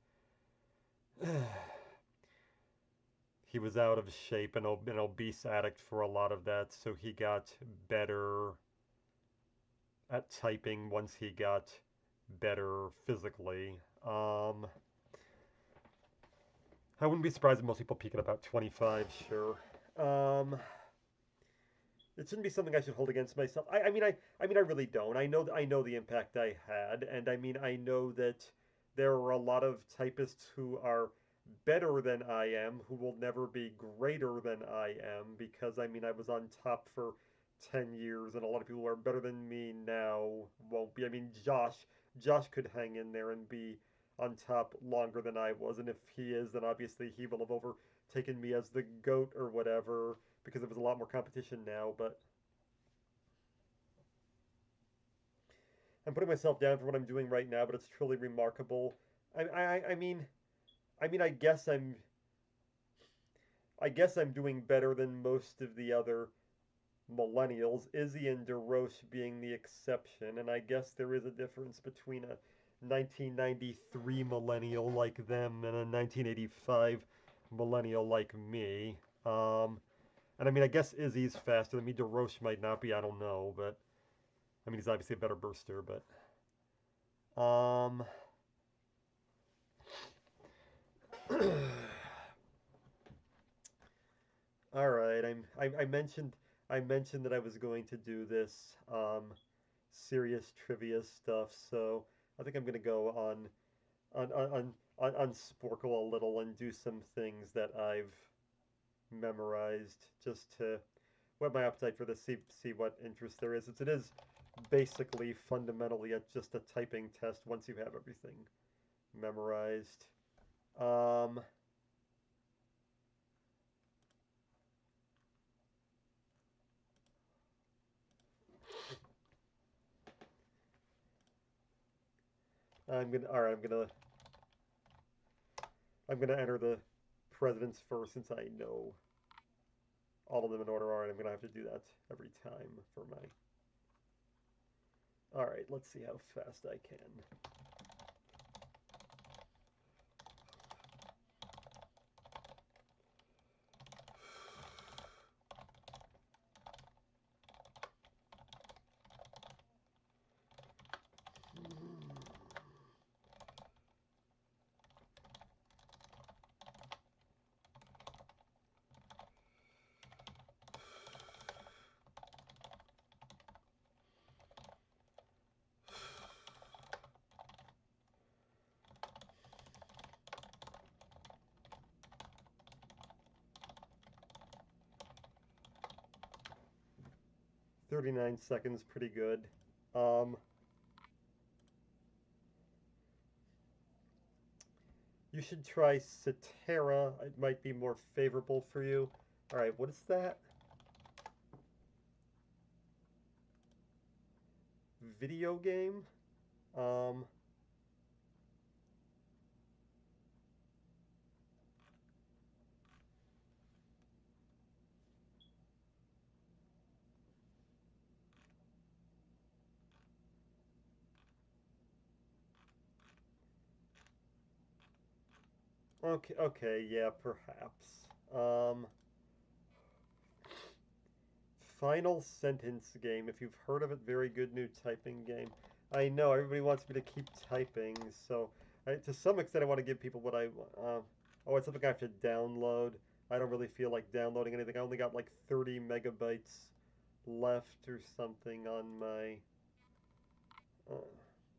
he was out of shape and an obese addict for a lot of that, so he got better at typing once he got better physically. I wouldn't be surprised if most people peak at about 25, sure. Um, it shouldn't be something I should hold against myself. I mean, I really don't. I know the impact I had, and I mean, I know that there are a lot of typists who are better than I am, who will never be greater than I am, because I mean, I was on top for 10 years, and a lot of people who are better than me now won't be. I mean, Josh could hang in there and be on top longer than I was, and if he is, then obviously he will have overtaken me as the GOAT or whatever, because there was a lot more competition now, but I'm putting myself down for what I'm doing right now, but it's truly remarkable. I, I, I mean, I mean, I guess I'm doing better than most of the other millennials, Izzy and DeRoche being the exception, and I guess there is a difference between a 1993 millennial like them and a 1985 millennial like me. And I mean, I guess Izzy's faster than me. DeRoche might not be, I don't know, but I mean, he's obviously a better burster, but um, all right. I mentioned that I was going to do this serious trivia stuff, so I think I'm gonna go on Sporkle a little and do some things that I've memorized just to whet my appetite for this. See what interest there is. It is basically fundamentally just a typing test once you have everything memorized. Um, all right. I'm gonna enter the presidents first since I know all of them in order. All right, I'm gonna have to do that every time for my. All right, let's see how fast I can. 39 seconds, pretty good. You should try Cetera. It might be more favorable for you. Alright, what is that? Video game? Okay, yeah, perhaps. Final Sentence game. If you've heard of it, very good new typing game. I know, everybody wants me to keep typing, so to some extent I want to give people what I want. Oh, it's something I have to download. I don't really feel like downloading anything. I only got like 30 megabytes left or something on my...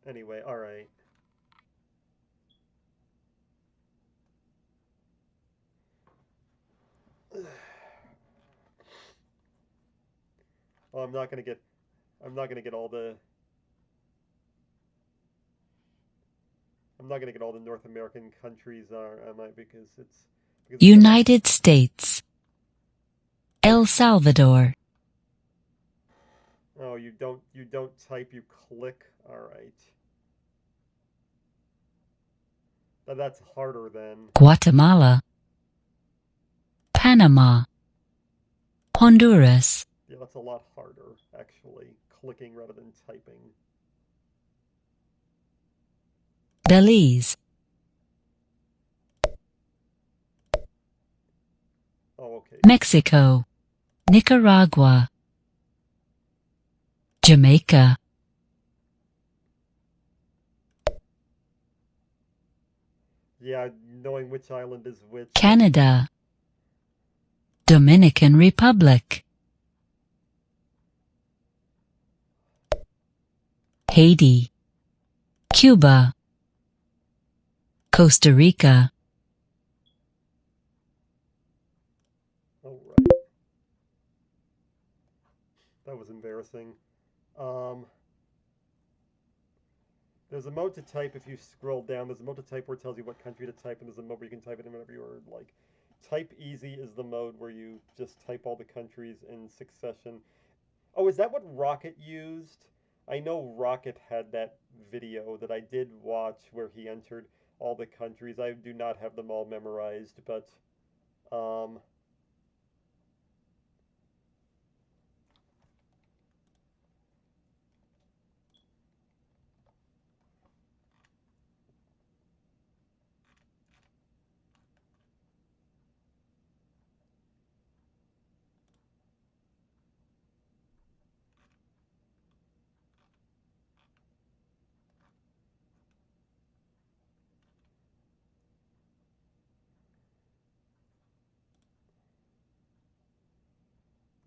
anyway, alright. Oh, I'm not gonna get all the... I'm not gonna get all the North American countries, am I? Because it's... United States. El Salvador. Oh, you don't type, you click. Alright. That's harder then. Guatemala. Panama. Honduras. Yeah, that's a lot harder, actually. Clicking rather than typing. Belize. Oh, okay. Mexico. Nicaragua. Jamaica. Yeah, knowing which island is which. Canada. Dominican Republic. Haiti. Cuba. Costa Rica. Oh, right. That was embarrassing. There's a mode to type if you scroll down. There's a mode to type where it tells you what country to type, and there's a mode where you can type it in whenever you're like. Type easy is the mode where you just type all the countries in succession. Oh, is that what Rocket used? I know Rocket had that video that I did watch where he entered all the countries. I do not have them all memorized, but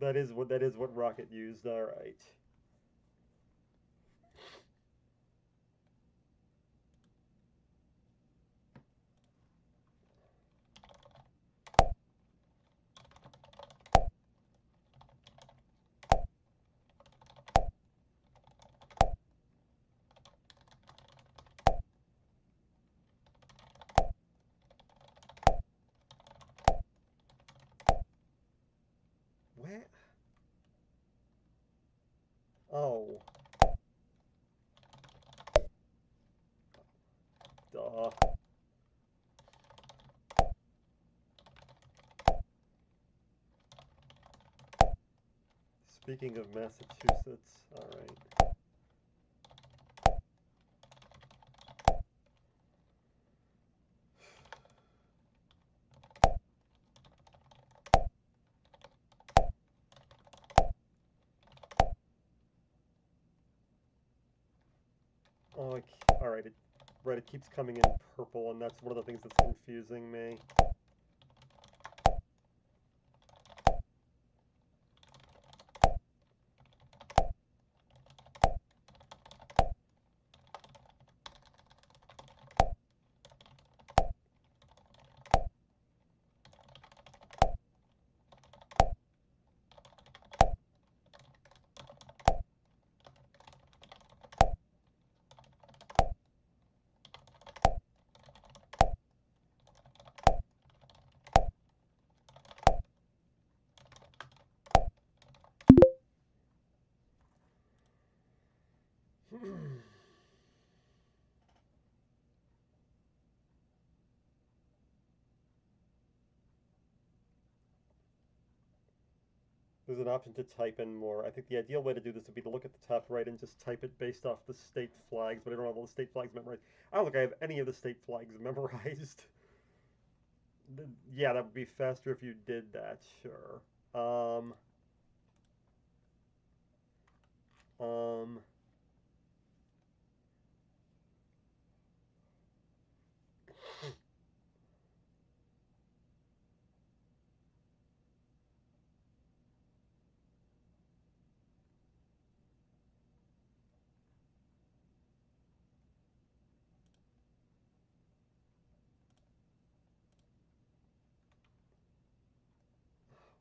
that is what Rocket used. All right. Where? Oh. Duh. Speaking of Massachusetts, all right. Oh, all right. It keeps coming in purple, and that's one of the things that's confusing me. There's an option to type in more. I think the ideal way to do this would be to look at the top right and just type it based off the state flags, but I don't have all the state flags memorized. I don't think I have any of the state flags memorized. Yeah, that would be faster if you did that, sure.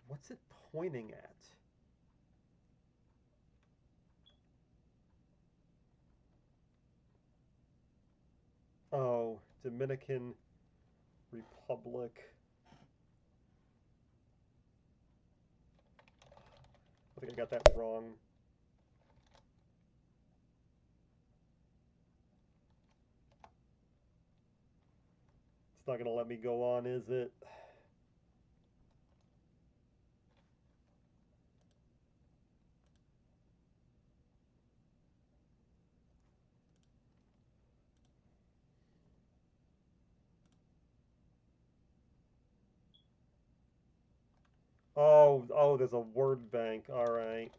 What's it pointing at? Oh, Dominican Republic. I think I got that wrong. It's not going to let me go on, is it? Oh, there's a word bank. All right.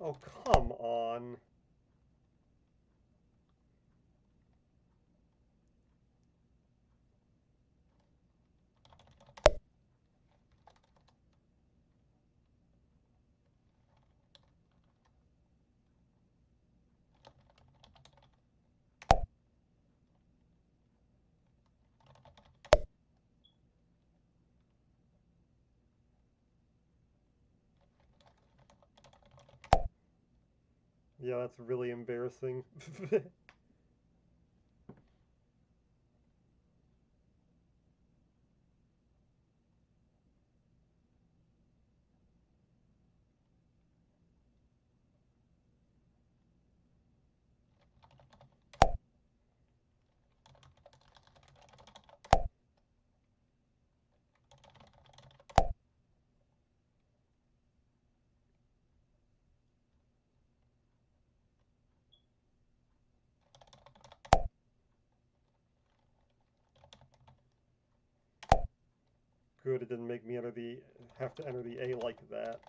Oh, come on. Yeah, that's really embarrassing. Good, it didn't make me have to enter the A like that.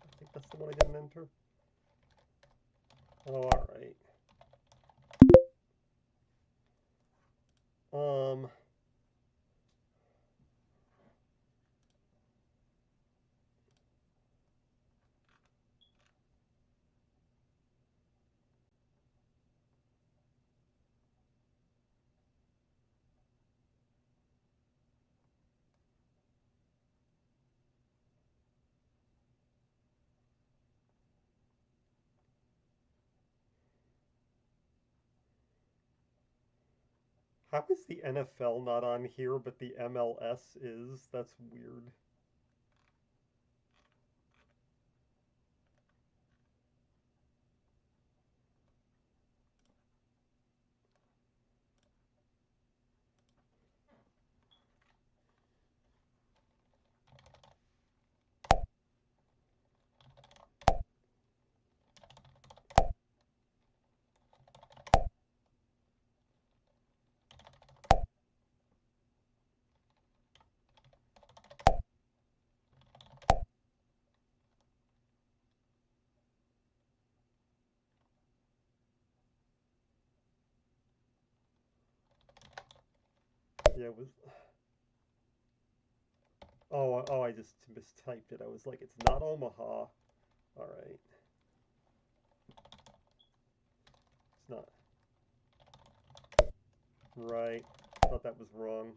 I think that's the one I didn't enter. Oh, all right. How is the NFL not on here, but the MLS is? That's weird. Yeah, it was... Oh, I just mistyped it. I was like, it's not Omaha. Alright. It's not. Right. Thought that was wrong.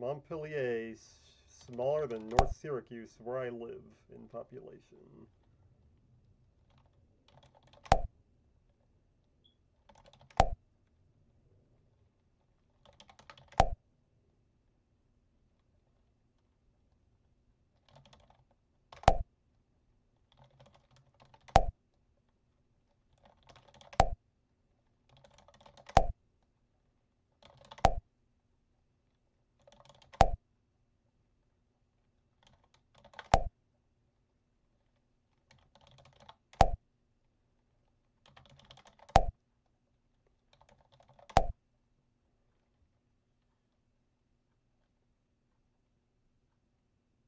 Montpellier, smaller than North Syracuse, where I live in population.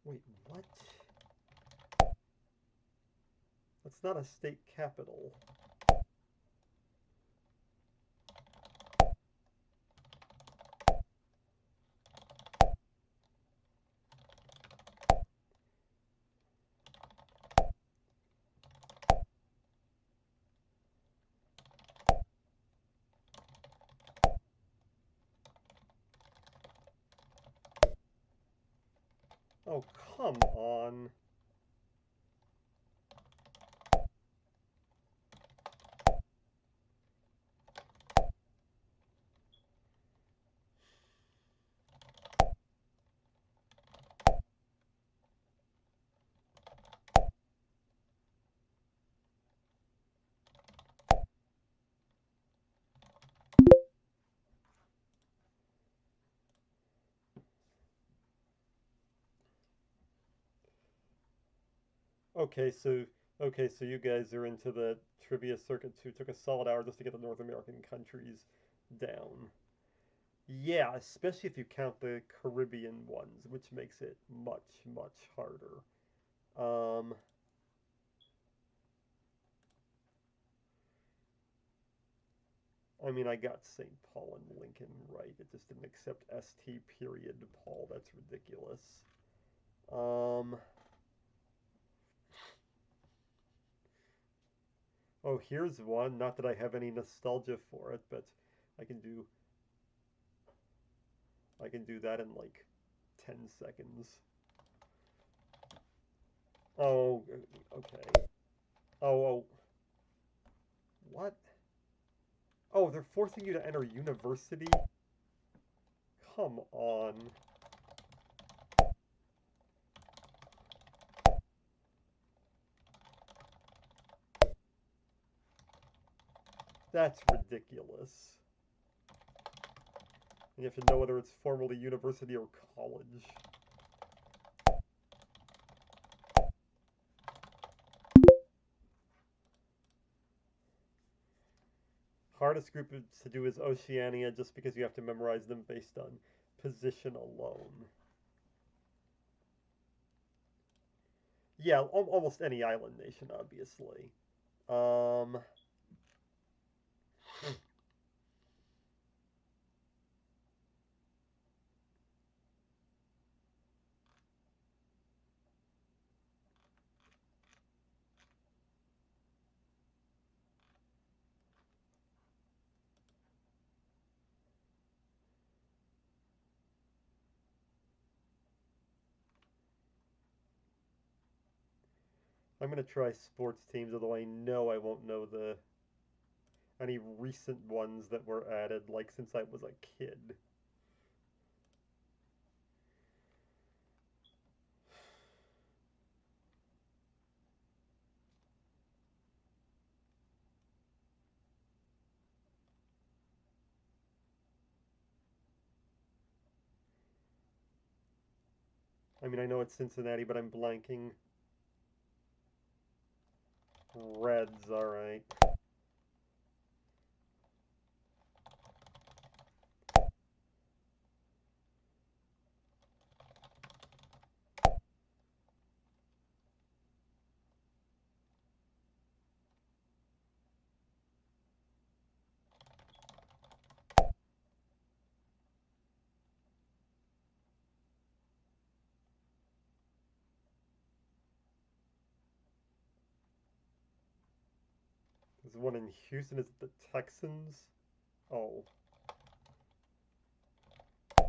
Wait, what? That's not a state capital. Oh, come on. Okay, so you guys are into the trivia circuit too. Took a solid hour just to get the North American countries down. Yeah, especially if you count the Caribbean ones, which makes it much, much harder. Um, I mean, I got St. Paul and Lincoln right. It just didn't accept ST period Paul. That's ridiculous. Um, oh, here's one. Not that I have any nostalgia for it, but I can do I can do that in like 10 seconds. Oh, okay. Oh, what? Oh, they're forcing you to enter university? Come on. That's ridiculous. And you have to know whether it's formally university or college. Hardest group to do is Oceania, just because you have to memorize them based on position alone. Yeah, almost any island nation, obviously. Um, I'm gonna try sports teams, although I know I won't know any recent ones that were added, like since I was a kid. I mean, I know it's Cincinnati, but I'm blanking. Reds, alright. There's one in Houston. Is it the Texans? Oh.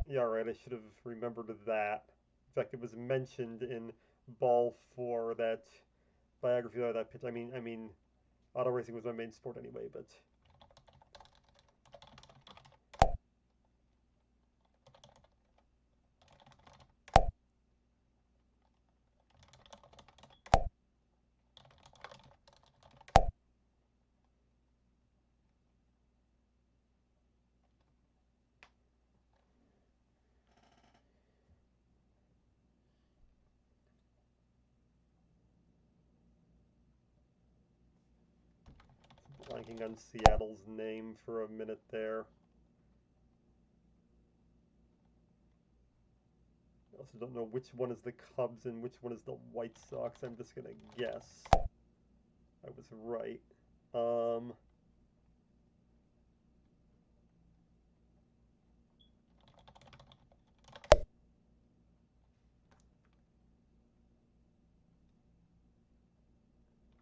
Yeah, right, I should have remembered that. In fact, it was mentioned in Ball 4, that biography of that pitch. I mean, auto racing was my main sport anyway, but blanking on Seattle's name for a minute there. I also don't know which one is the Cubs and which one is the White Sox. I'm just gonna guess I was right. Um,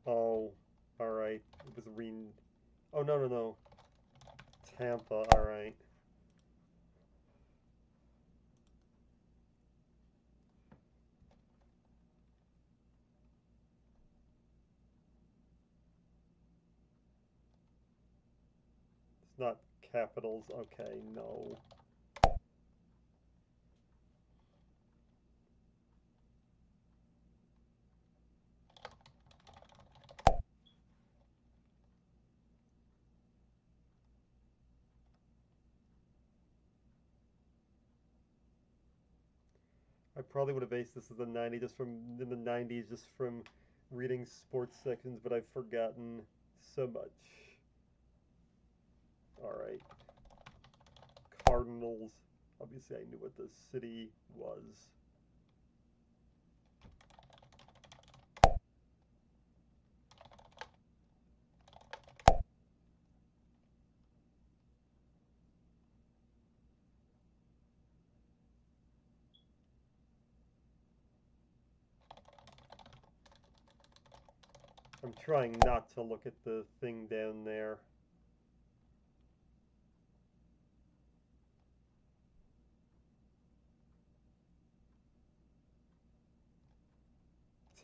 oh, alright. It was Oh, no, no, no. Tampa, alright. It's not Capitals. Okay, no. I probably would have based this as the 90s just from in the 90s just from reading sports sections, but I've forgotten so much. Alright. Cardinals. Obviously I knew what the city was. I'm trying not to look at the thing down there.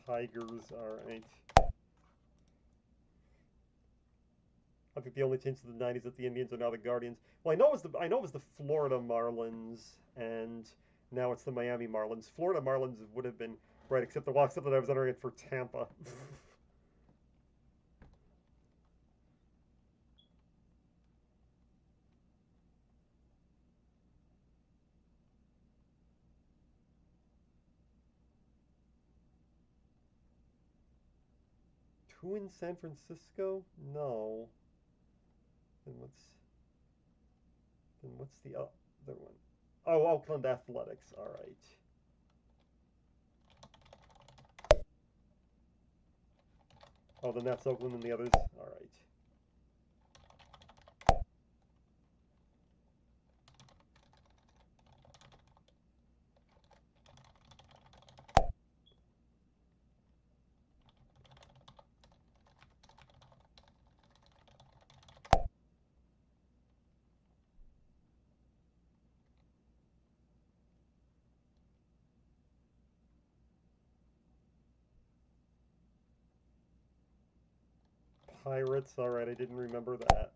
Tigers, alright. I think the only change to the 90s that the Indians are now the Guardians. Well, I know it was the Florida Marlins, and now it's the Miami Marlins. Florida Marlins would have been right, except that I was entering it for Tampa. Two in San Francisco? No. Then what's the other one? Oh, Oakland Athletics. All right. Oh, then that's Oakland and the others. All right. Pirates. All right, I didn't remember that.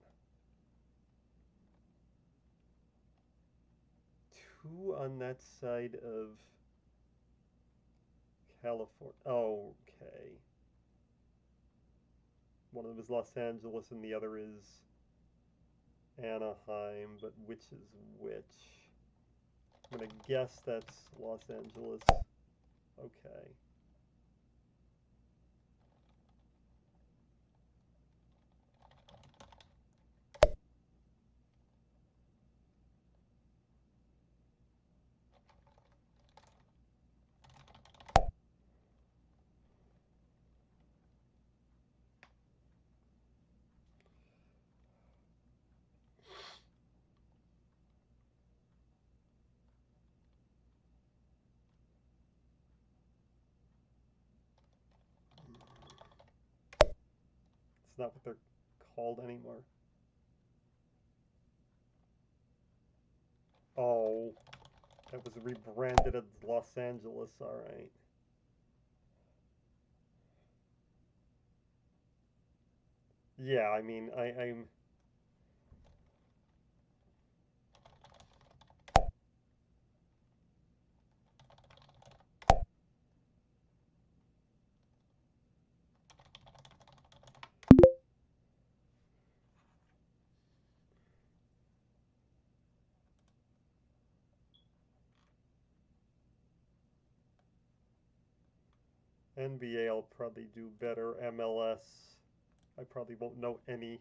Two on that side of California. Oh, okay. One of them is Los Angeles and the other is Anaheim, but which is which? I'm gonna guess that's Los Angeles. Okay. It's not what they're called anymore. Oh. That was rebranded as Los Angeles, alright. Yeah, I mean, I'm... NBA will probably do better. MLS, I probably won't know any.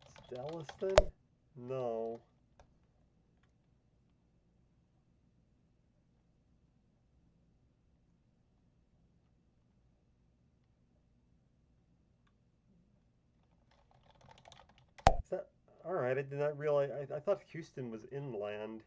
It's Dallas then? No. Is that... Alright, I did not realize... I thought Houston was inland.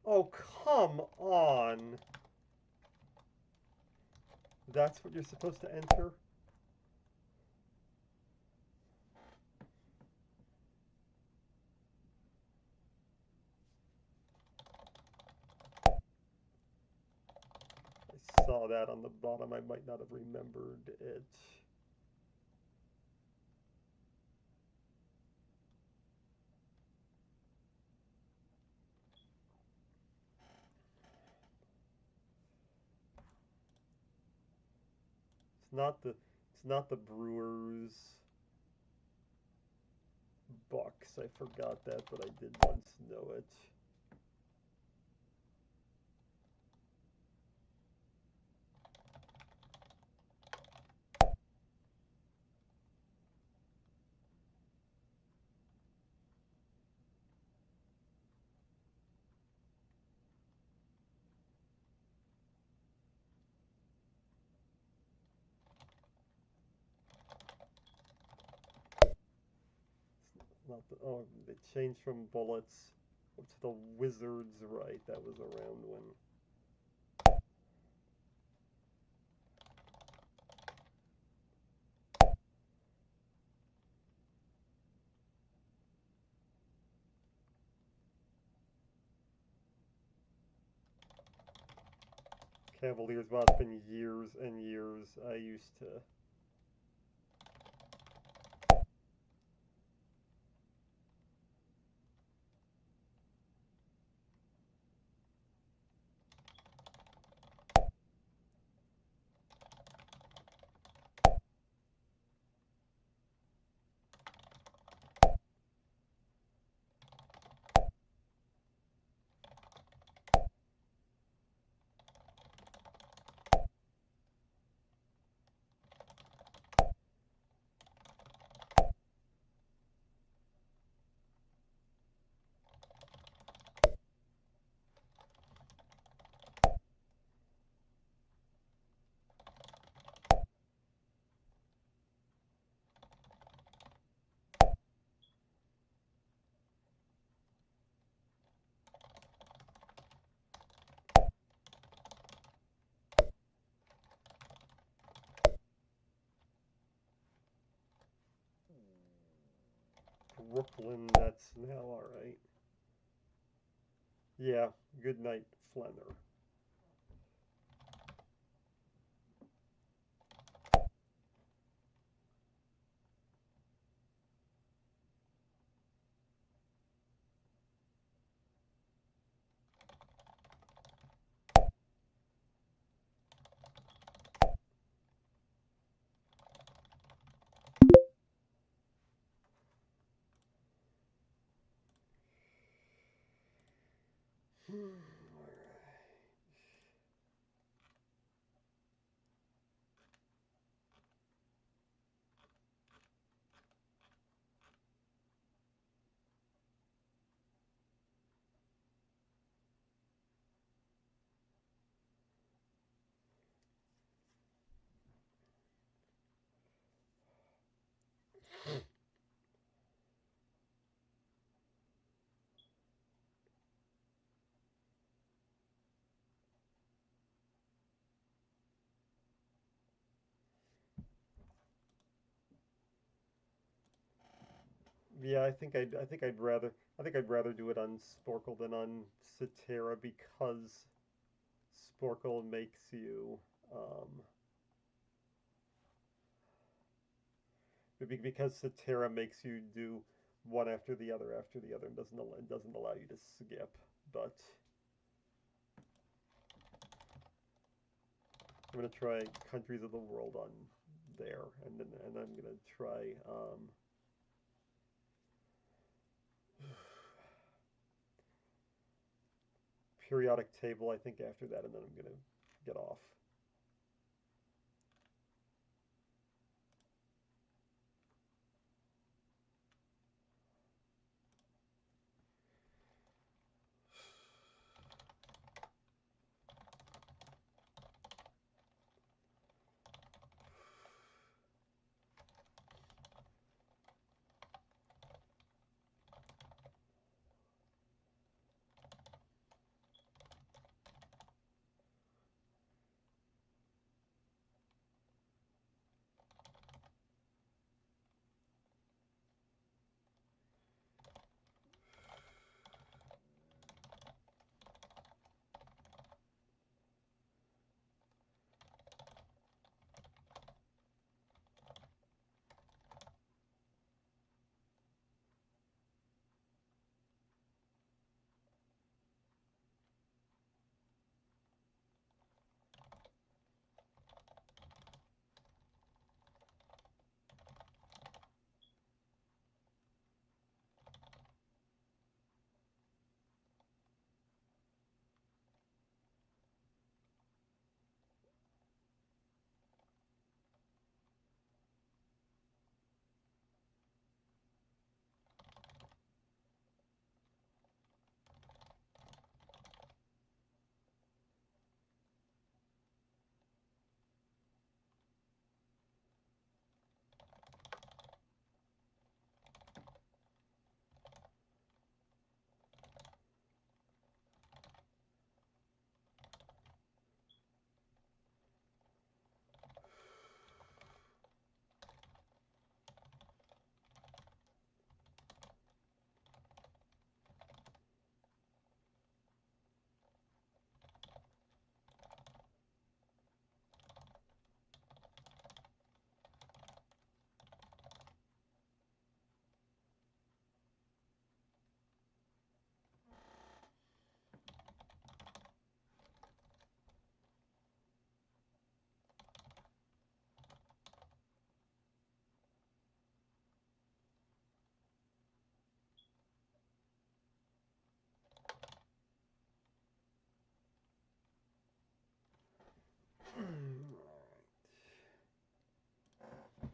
Oh, come on! That's what you're supposed to enter? I saw that on the bottom. I might not have remembered it. It's not the Brewers. Bucks. I forgot that, but I did once know it. Not the, oh, they changed from Bullets to the Wizards, right? That was around when. Cavaliers, well, it's been years and years. I used to. Brooklyn Nets now, alright. Yeah, good night, Flanner. Yeah, I think I'd rather do it on Sporkle than on Cetera because Sporkle makes you because Cetera makes you do one after the other and doesn't allow you to skip. But I'm gonna try countries of the world on there, and I'm gonna try periodic table, I think, after that, and then I'm gonna get off.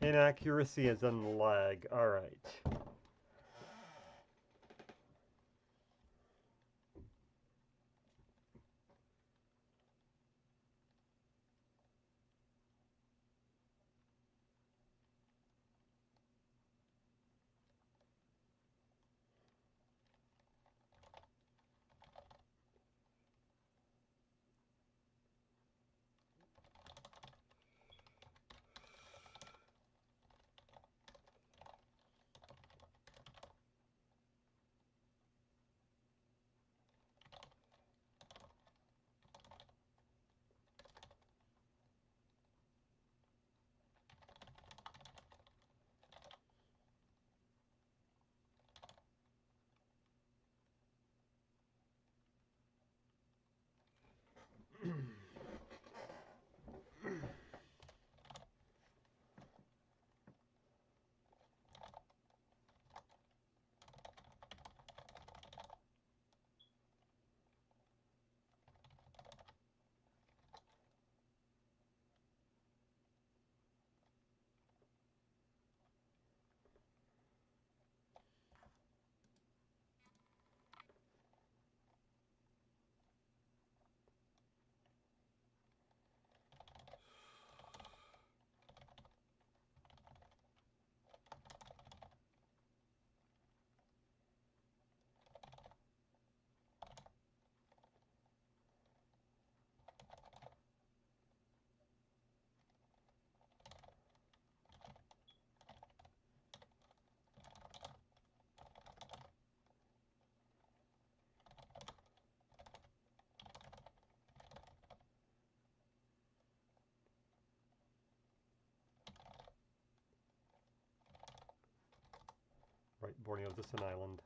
Inaccuracy is in lag. All right. right, Borneo is just an island.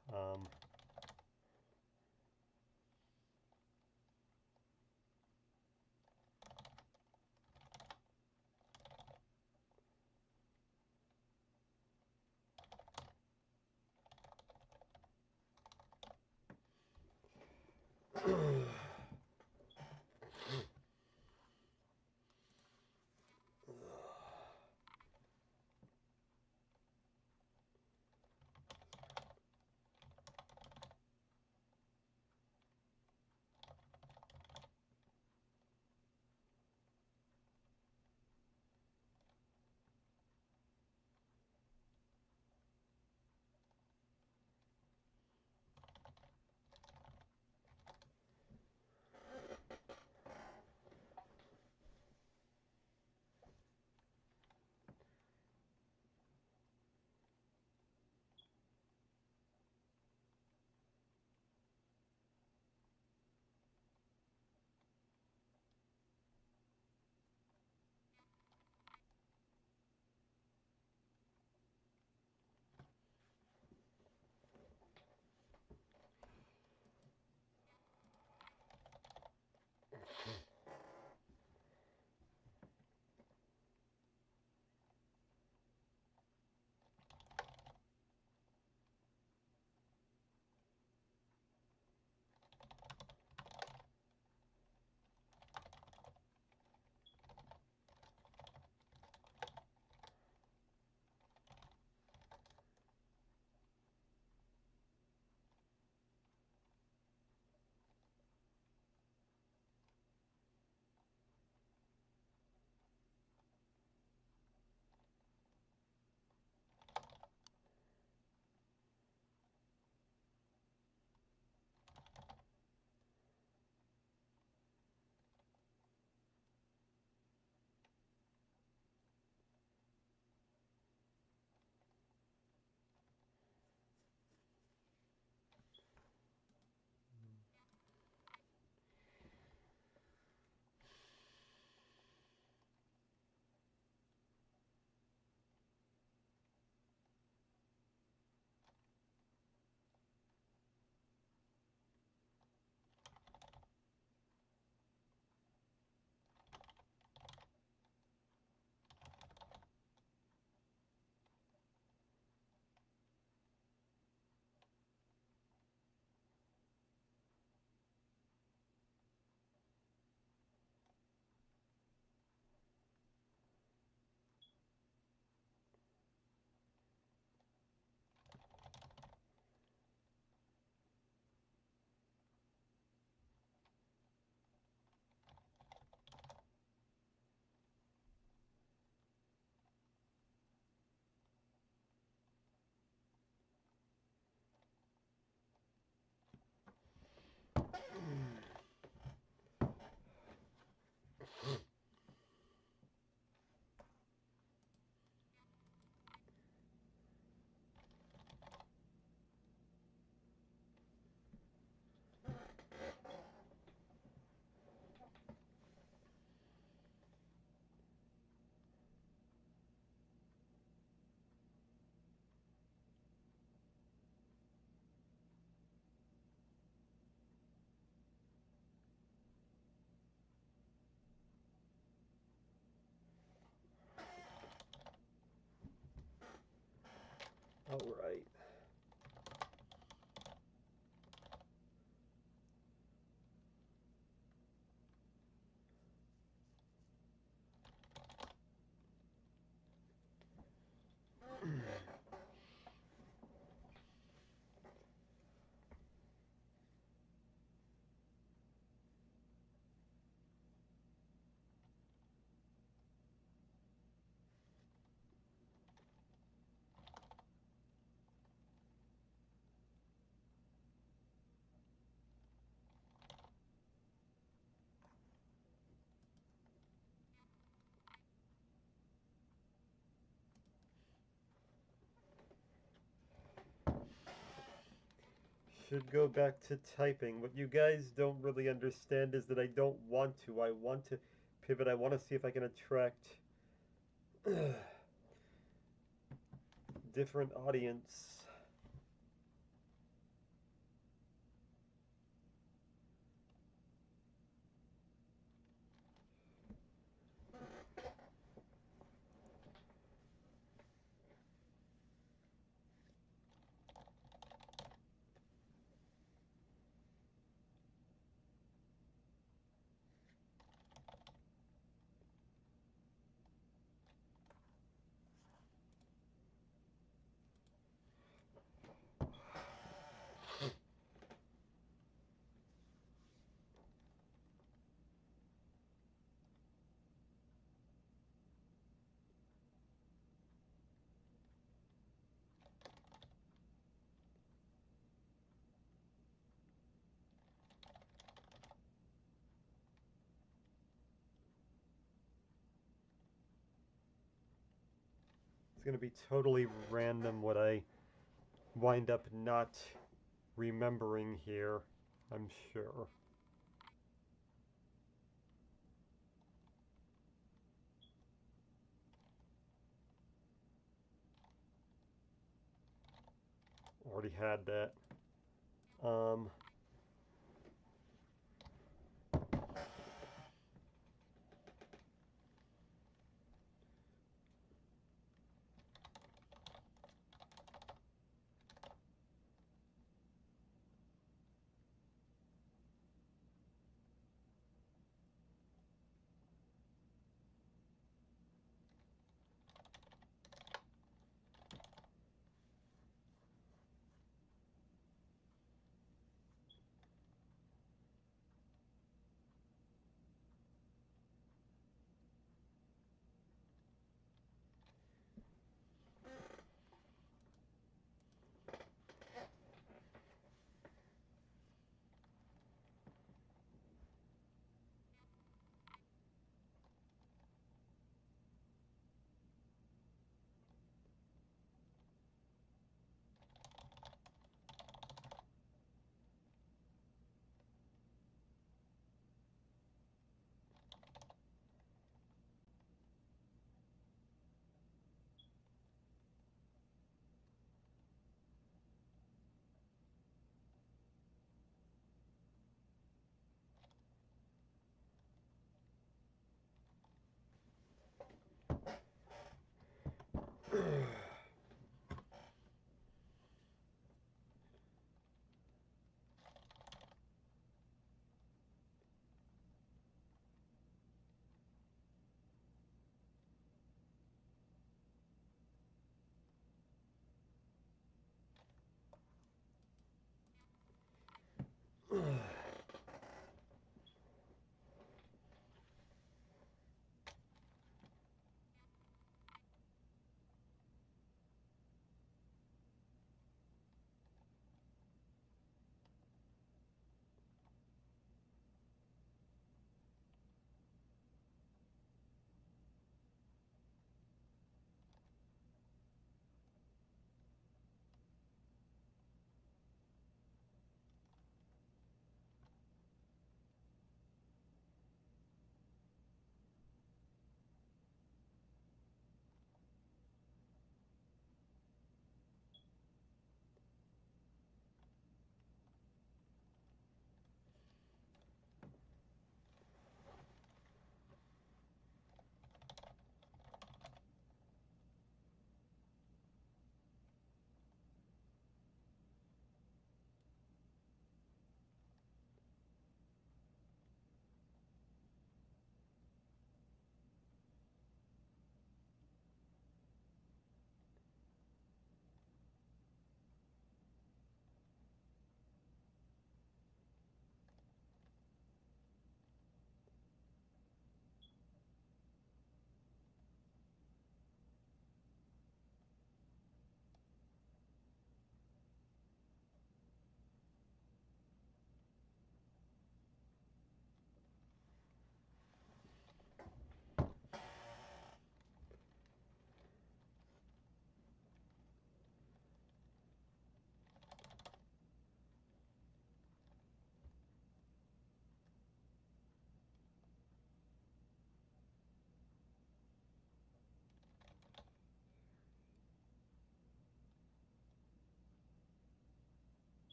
All right. Should go back to typing. What you guys don't really understand is that I don't want to. I want to pivot. I want to see if I can attract different audience. It's going to be totally random what I wind up not remembering here, I'm sure. Already had that.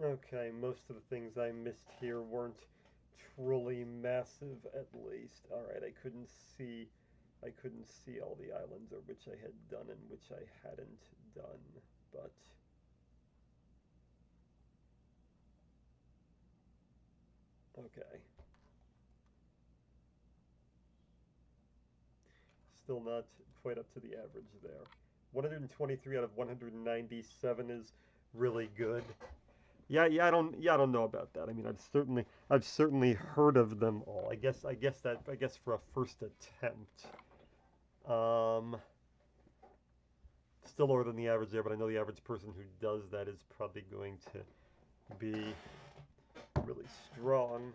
Okay, most of the things I missed here weren't truly massive at least. All right, I couldn't see all the islands, or which I had done and which I hadn't done, but okay. Still not quite up to the average there. 123 out of 197 is really good. Yeah, I don't know about that. I mean, I've certainly heard of them all. I guess for a first attempt, um, still lower than the average there. But I know the average person who does that is probably going to be really strong.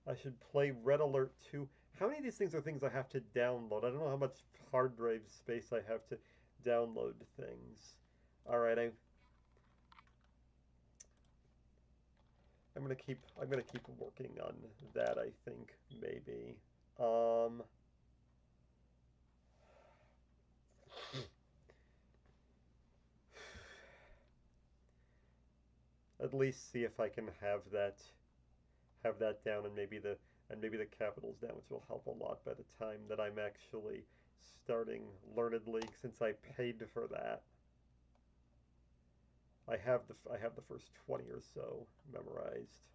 I should play Red Alert 2. How many of these things are things I have to download? I don't know how much hard drive space I have to download things. All right, I'm gonna keep working on that, I think, maybe. At least see if I can have that down, and maybe the capitals down, which will help a lot by the time that I'm actually starting Learned League, since I paid for that. I have the first 20 or so memorized.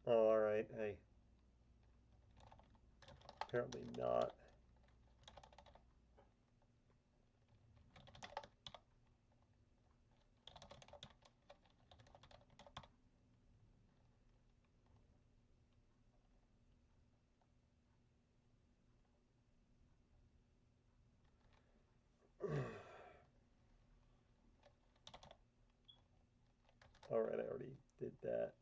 Oh, all right. Hey, apparently not. All right, I already did that.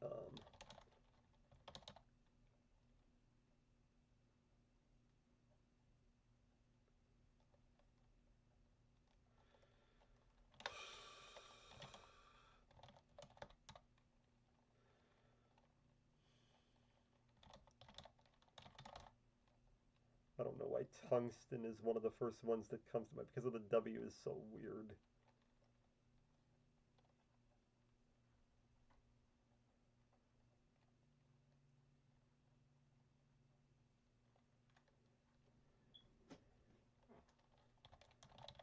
I don't know why tungsten is one of the first ones that comes to mind, because of the W is so weird.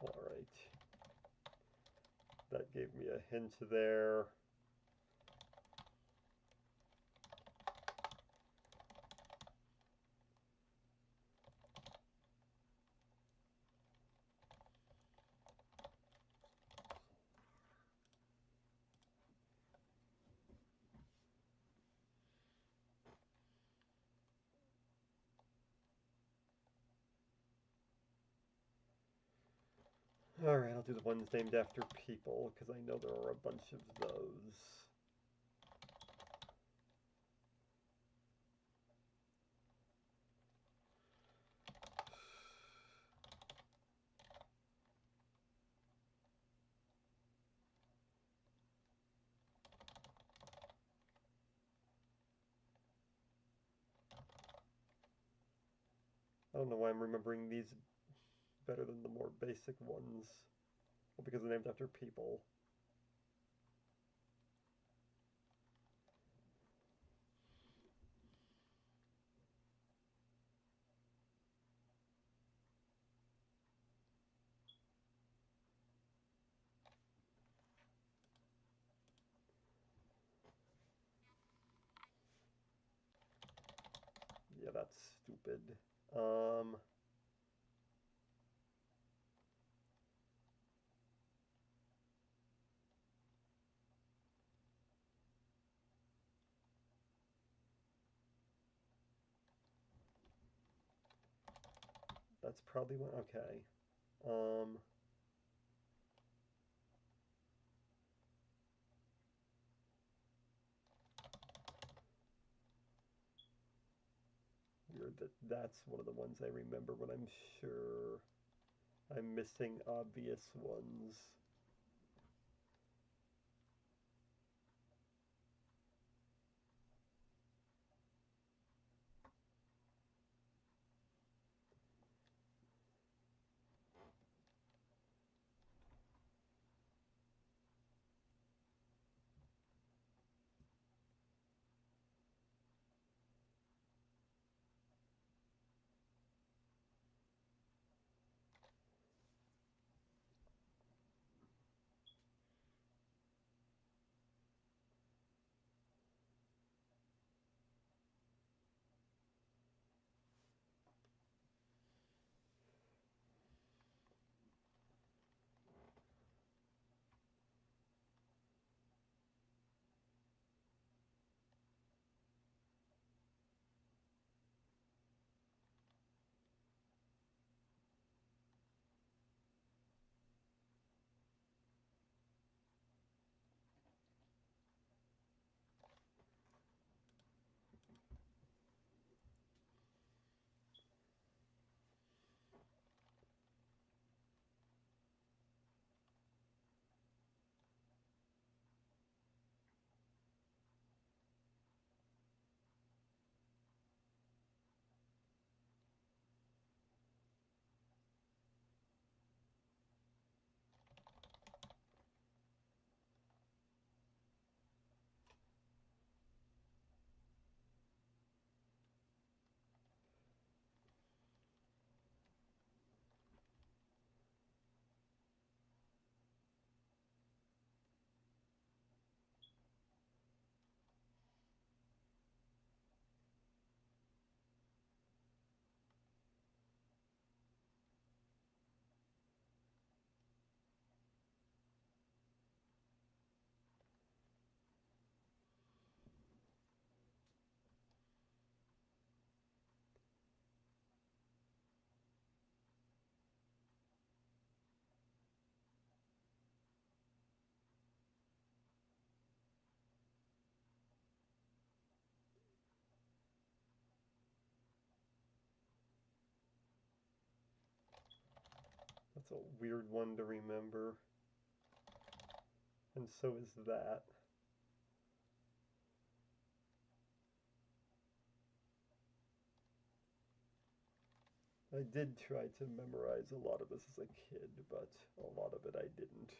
All right. That gave me a hint there. All right, I'll do the ones named after people, because I know there are a bunch of those. I don't know why I'm remembering these better than the more basic ones. Well, because they're named after people. Yeah, that's stupid. That's probably one. Okay. Weird that that's one of the ones I remember, but I'm sure. I'm missing obvious ones. That's a weird one to remember. And so is that. I did try to memorize a lot of this as a kid, but a lot of it I didn't.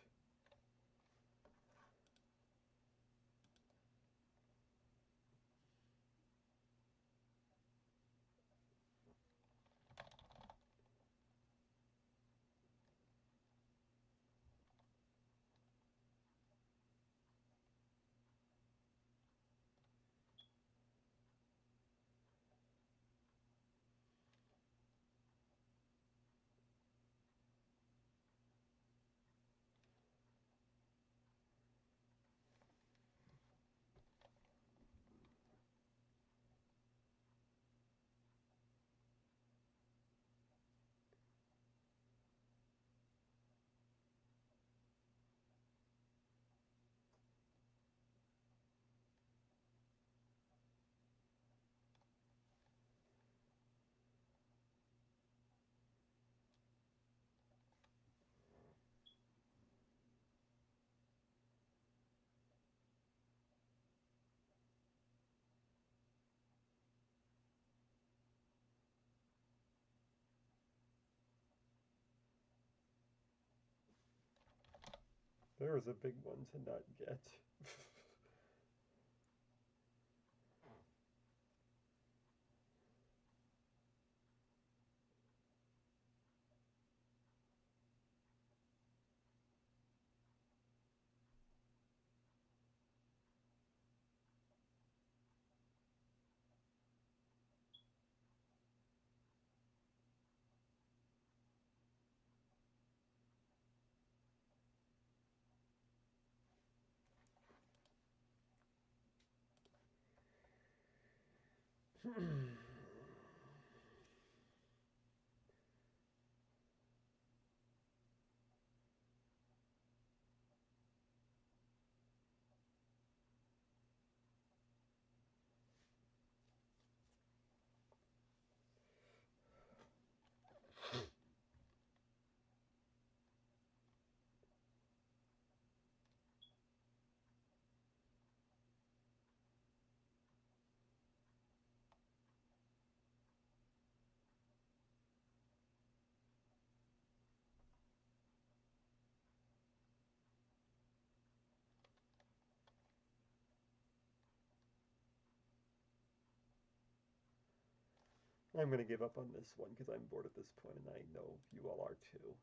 There was a big one to not get. I'm going to give up on this one because I'm bored at this point, and I know you all are too.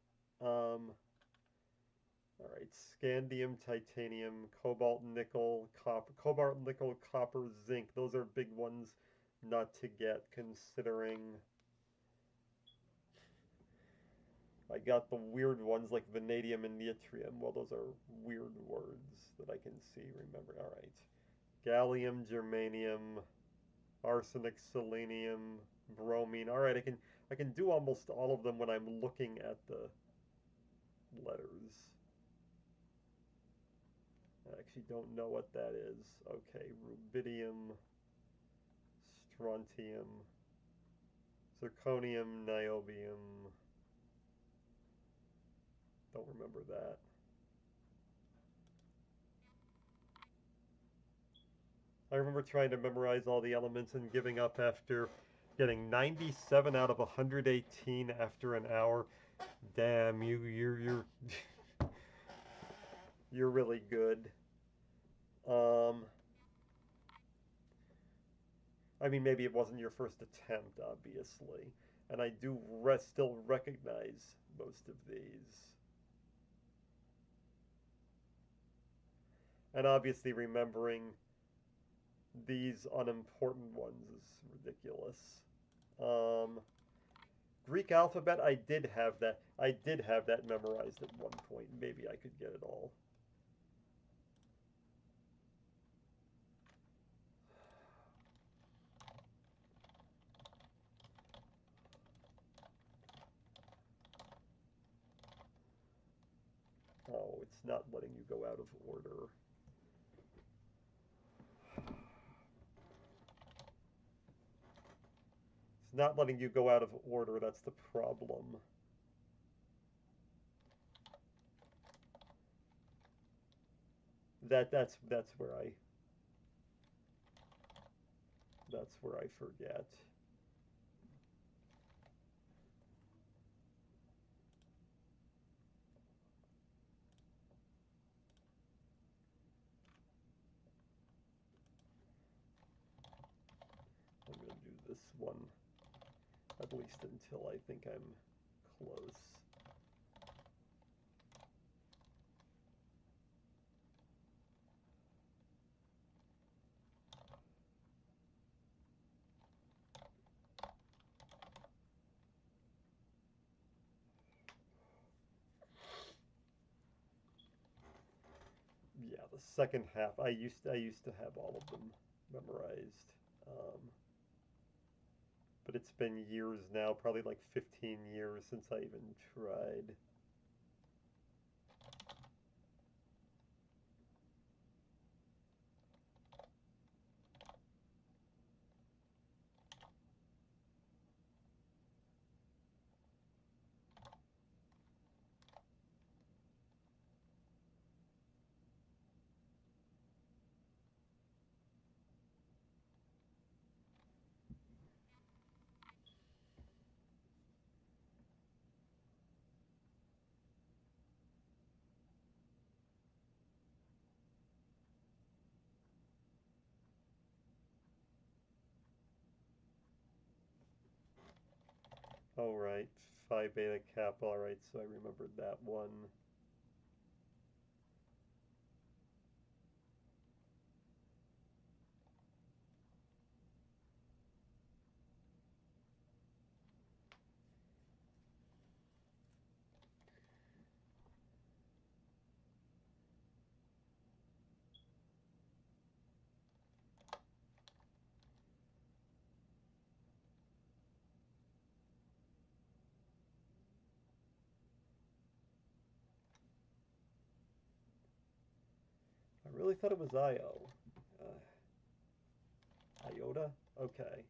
All right, scandium, titanium, cobalt, nickel, copper, zinc. Those are big ones not to get, considering I got the weird ones like vanadium and yttrium. Well, those are weird words that I can see, remember. All right. Gallium, germanium, arsenic, selenium, bromine. All right, I can do almost all of them when I'm looking at the letters. I actually don't know what that is. Okay, rubidium, strontium, zirconium, niobium. Don't remember that. I remember trying to memorize all the elements and giving up after getting 97 out of 118 after an hour. Damn, you're you're really good. I mean, maybe it wasn't your first attempt, obviously, and I do still recognize most of these. And obviously remembering these unimportant ones is ridiculous. Greek alphabet, I did have that. I did have that memorized at one point. Maybe I could get it all. Oh, it's not letting you go out of order. It's not letting you go out of order, that's the problem. That's where I forget. I'm going to do this one, at least until I think I'm close. Yeah, the second half, I used to have all of them memorized. But it's been years now, probably like 15 years since I even tried. All right, Phi Beta Kappa, all right, so I remembered that one. I really thought it was Io. Iota? Okay.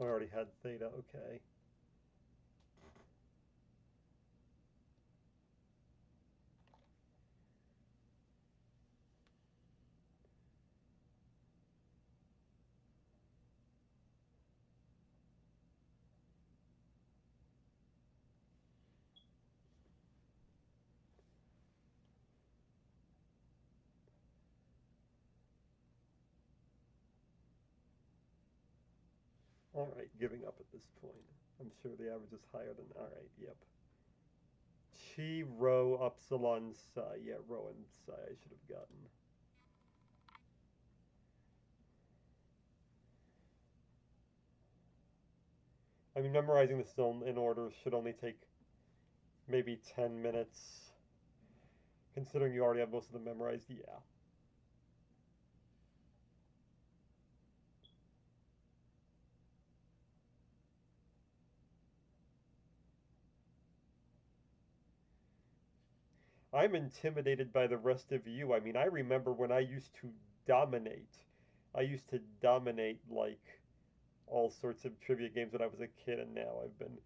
I already had theta, okay. Alright, giving up at this point. I'm sure the average is higher than, alright, yep. Chi, rho, epsilon, psi. Yeah, rho and psi I should have gotten. I mean, memorizing this in order should only take maybe 10 minutes. Considering you already have most of them memorized, yeah. I'm intimidated by the rest of you. I mean, I remember when I used to dominate. I used to dominate, like, all sorts of trivia games when I was a kid, and now I've been...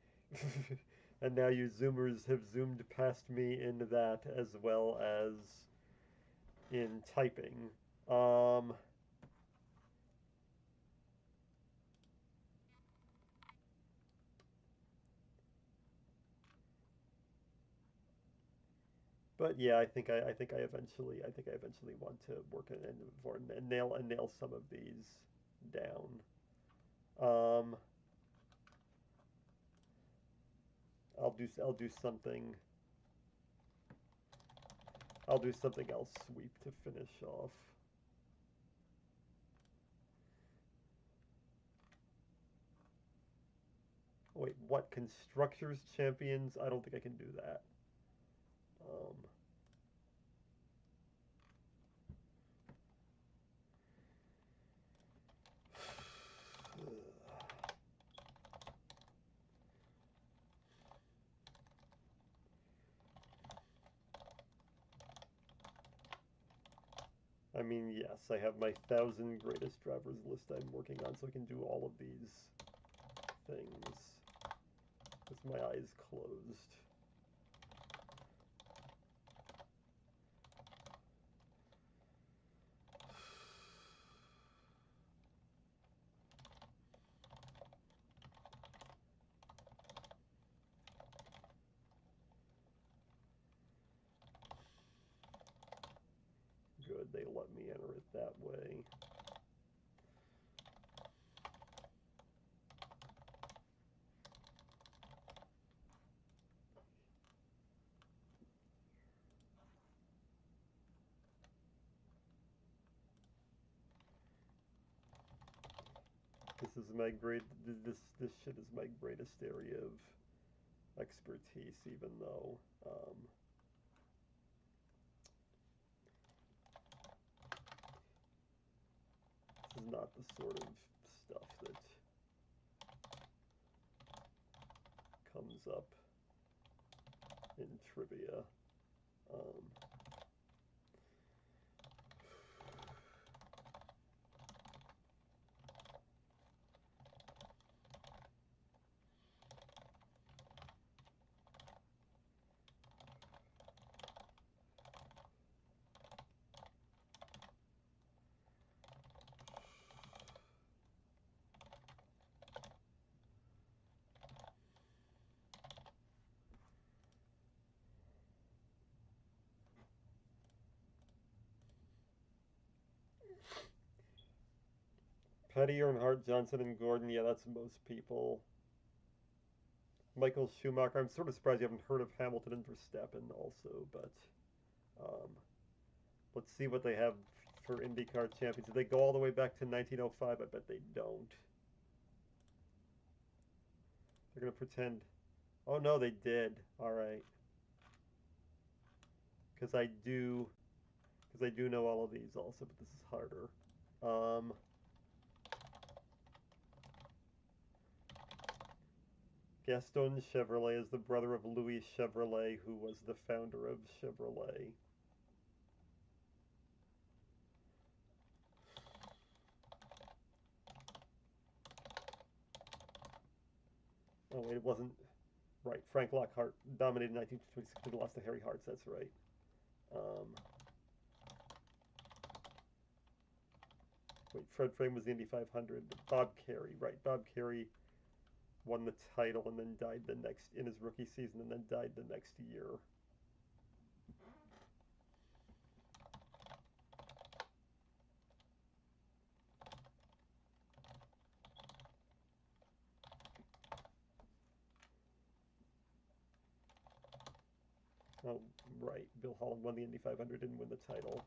and now you Zoomers have zoomed past me in that, as well as in typing. But yeah, I think I eventually want to work and nail some of these down. I'll do something else sweep to finish off. Wait, what? Constructors champions? I don't think I can do that. I mean, yes, I have my 1,000 greatest drivers list I'm working on, so I can do all of these things with my eyes closed. Good, they let me enter it that way. This is my this shit is my greatest area of expertise, even though this is not the sort of stuff that comes up in trivia. Petty, Earnhardt, Johnson, and Gordon. Yeah, that's most people. Michael Schumacher. I'm sort of surprised you haven't heard of Hamilton and Verstappen also, but let's see what they have for IndyCar champions. Did they go all the way back to 1905? I bet they don't. They're going to pretend. Oh, no, they did. All right. Because I do know all of these also, but this is harder. Gaston Chevrolet is the brother of Louis Chevrolet, who was the founder of Chevrolet. Oh wait, it wasn't right. Frank Lockhart dominated 1926 and lost to Harry Hartz. That's right. Wait, Fred Frame was the Indy 500. Bob Carey, right? Bob Carey won the title and then died in his rookie season and then died the next year. Oh, right. Bill Holland won the Indy 500, didn't win the title.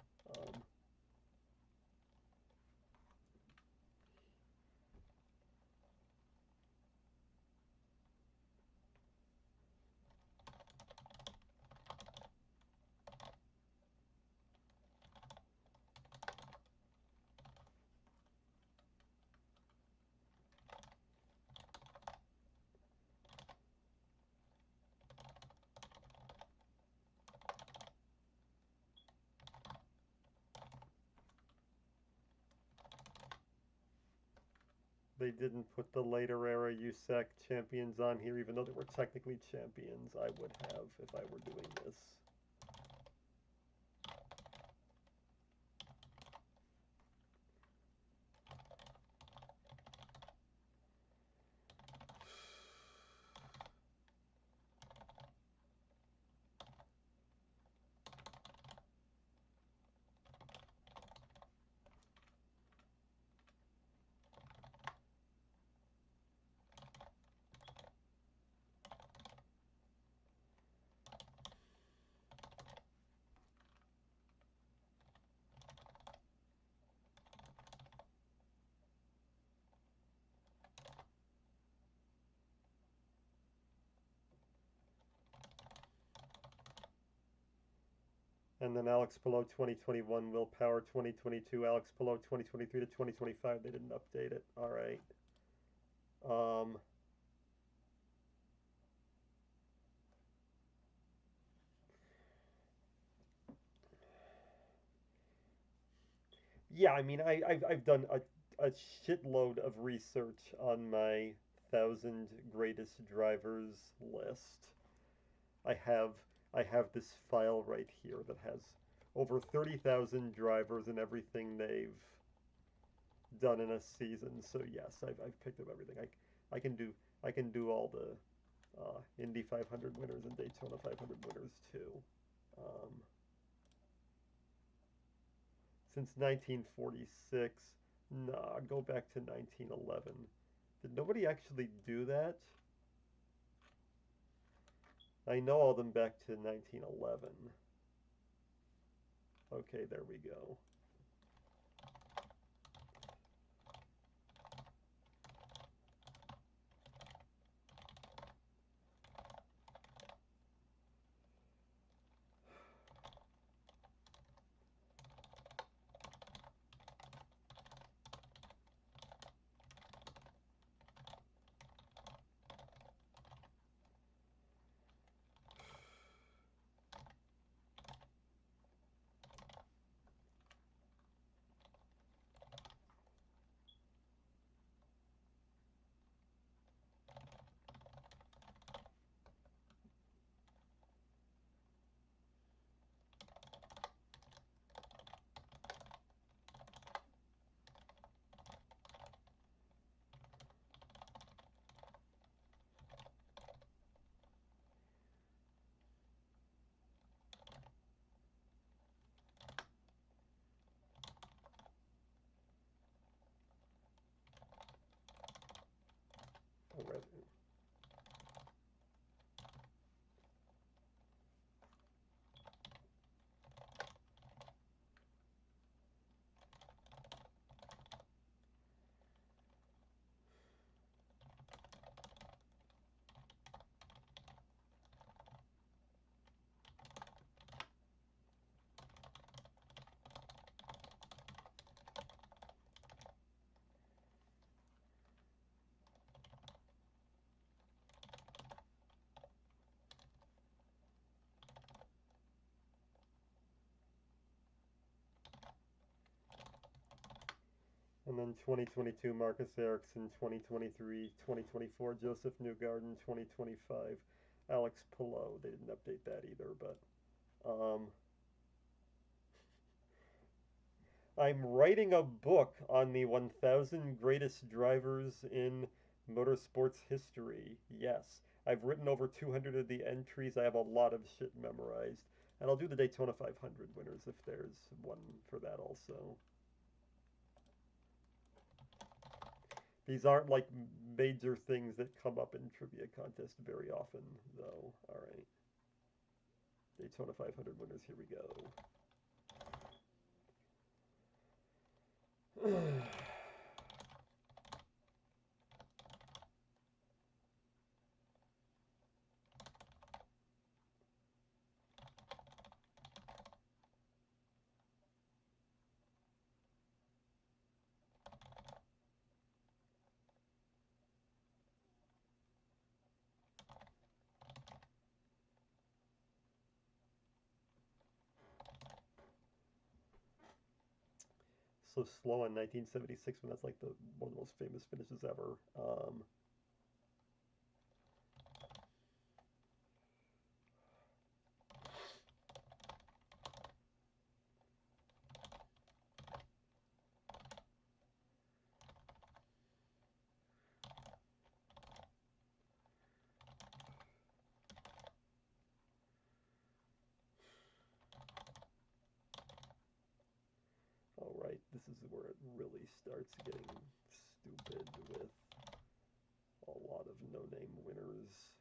They didn't put the later era USAC champions on here, even though they were technically champions. I would have if I were doing this. And then Alex Palou 2021, Will Power 2022, Alex Palou 2023 to 2025. They didn't update it. All right. Yeah, I mean, I've done a shitload of research on my 1,000 greatest drivers list. I have I have this file right here that has over 30,000 drivers and everything they've done in a season. So yes, I've picked up everything. I can do all the Indy 500 winners and Daytona 500 winners too. Um, since 1946, nah, go back to 1911. Did nobody actually do that? I know all them back to 1911. Okay, there we go. And then 2022, Marcus Ericsson. 2023, 2024, Joseph Newgarden. 2025, Alex Pillow. They didn't update that either, but I'm writing a book on the 1,000 greatest drivers in motorsports history. Yes, I've written over 200 of the entries. I have a lot of shit memorized. And I'll do the Daytona 500 winners if there's one for that also. These aren't like major things that come up in trivia contests very often, though. All right. Daytona 500 winners, here we go. So slow in 1976 when that's like one of the most famous finishes ever. All right, this is where it really starts getting stupid with a lot of no-name winners,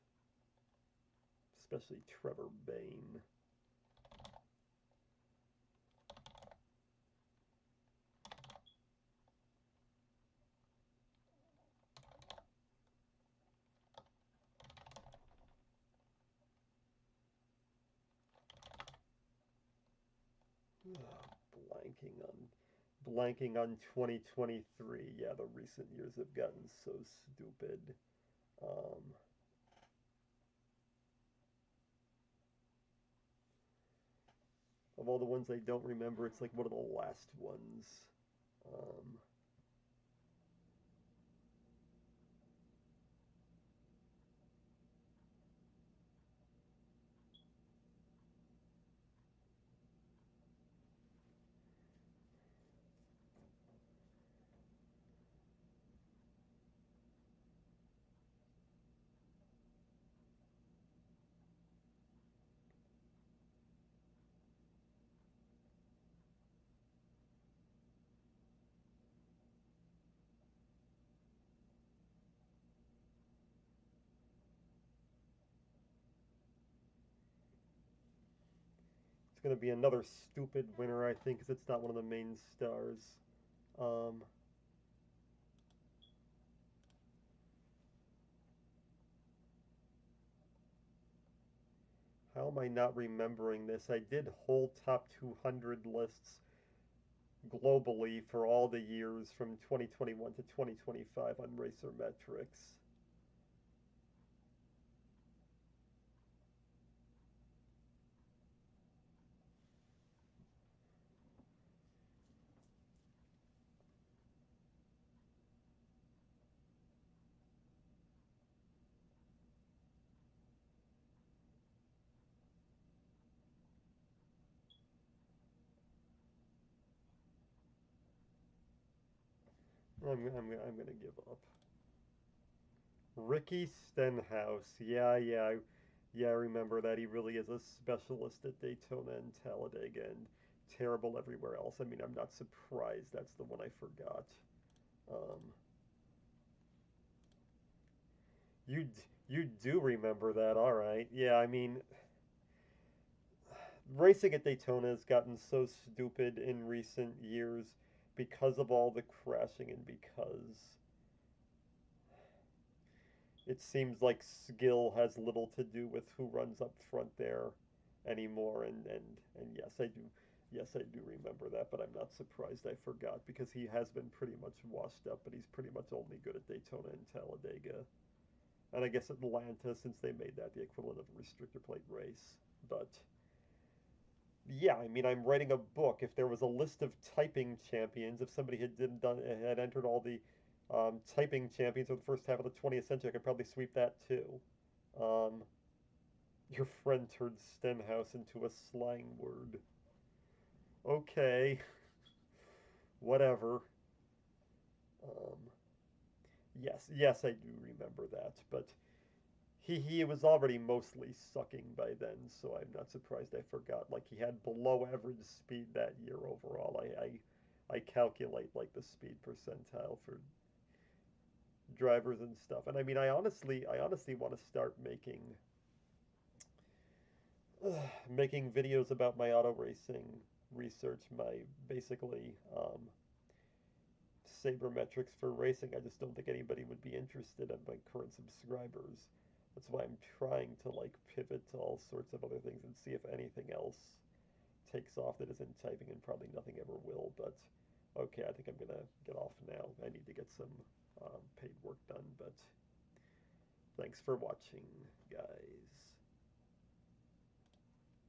especially Trevor Bayne. Blanking on 2023. Yeah, the recent years have gotten so stupid. Of all the ones I don't remember, it's like one of the last ones. It's going to be another stupid winner, I think, because it's not one of the main stars. How am I not remembering this? I did whole top 200 lists globally for all the years from 2021 to 2025 on Racer Metrics. I'm gonna give up. Ricky Stenhouse. Yeah, I remember that. He really is a specialist at Daytona and Talladega and terrible everywhere else. I mean, I'm not surprised. That's the one I forgot. Um, you do remember that, all right. Yeah, I mean, racing at Daytona has gotten so stupid in recent years because of all the crashing and because it seems like skill has little to do with who runs up front there anymore. And yes, I do remember that, but I'm not surprised I forgot because he has been pretty much washed up, but he's pretty much only good at Daytona and Talladega. And I guess Atlanta, since they made that the equivalent of a restrictor plate race. But Yeah, I mean, I'm writing a book. If there was a list of typing champions, if somebody had entered all the typing champions of the first half of the 20th century, I could probably sweep that too. Um, your friend turned Stenhouse into a slang word. Okay, whatever. Um, yes, I do remember that, but he was already mostly sucking by then, so I'm not surprised I forgot. Like, he had below average speed that year overall. I calculate like the speed percentile for drivers and stuff. And I mean, I honestly want to start making videos about my auto racing research, my basically sabermetrics for racing. I just don't think anybody would be interested in my current subscribers. That's why I'm trying to like pivot to all sorts of other things and see if anything else takes off that isn't typing, and probably nothing ever will. But okay, I think I'm gonna get off now. I need to get some paid work done. But thanks for watching, guys.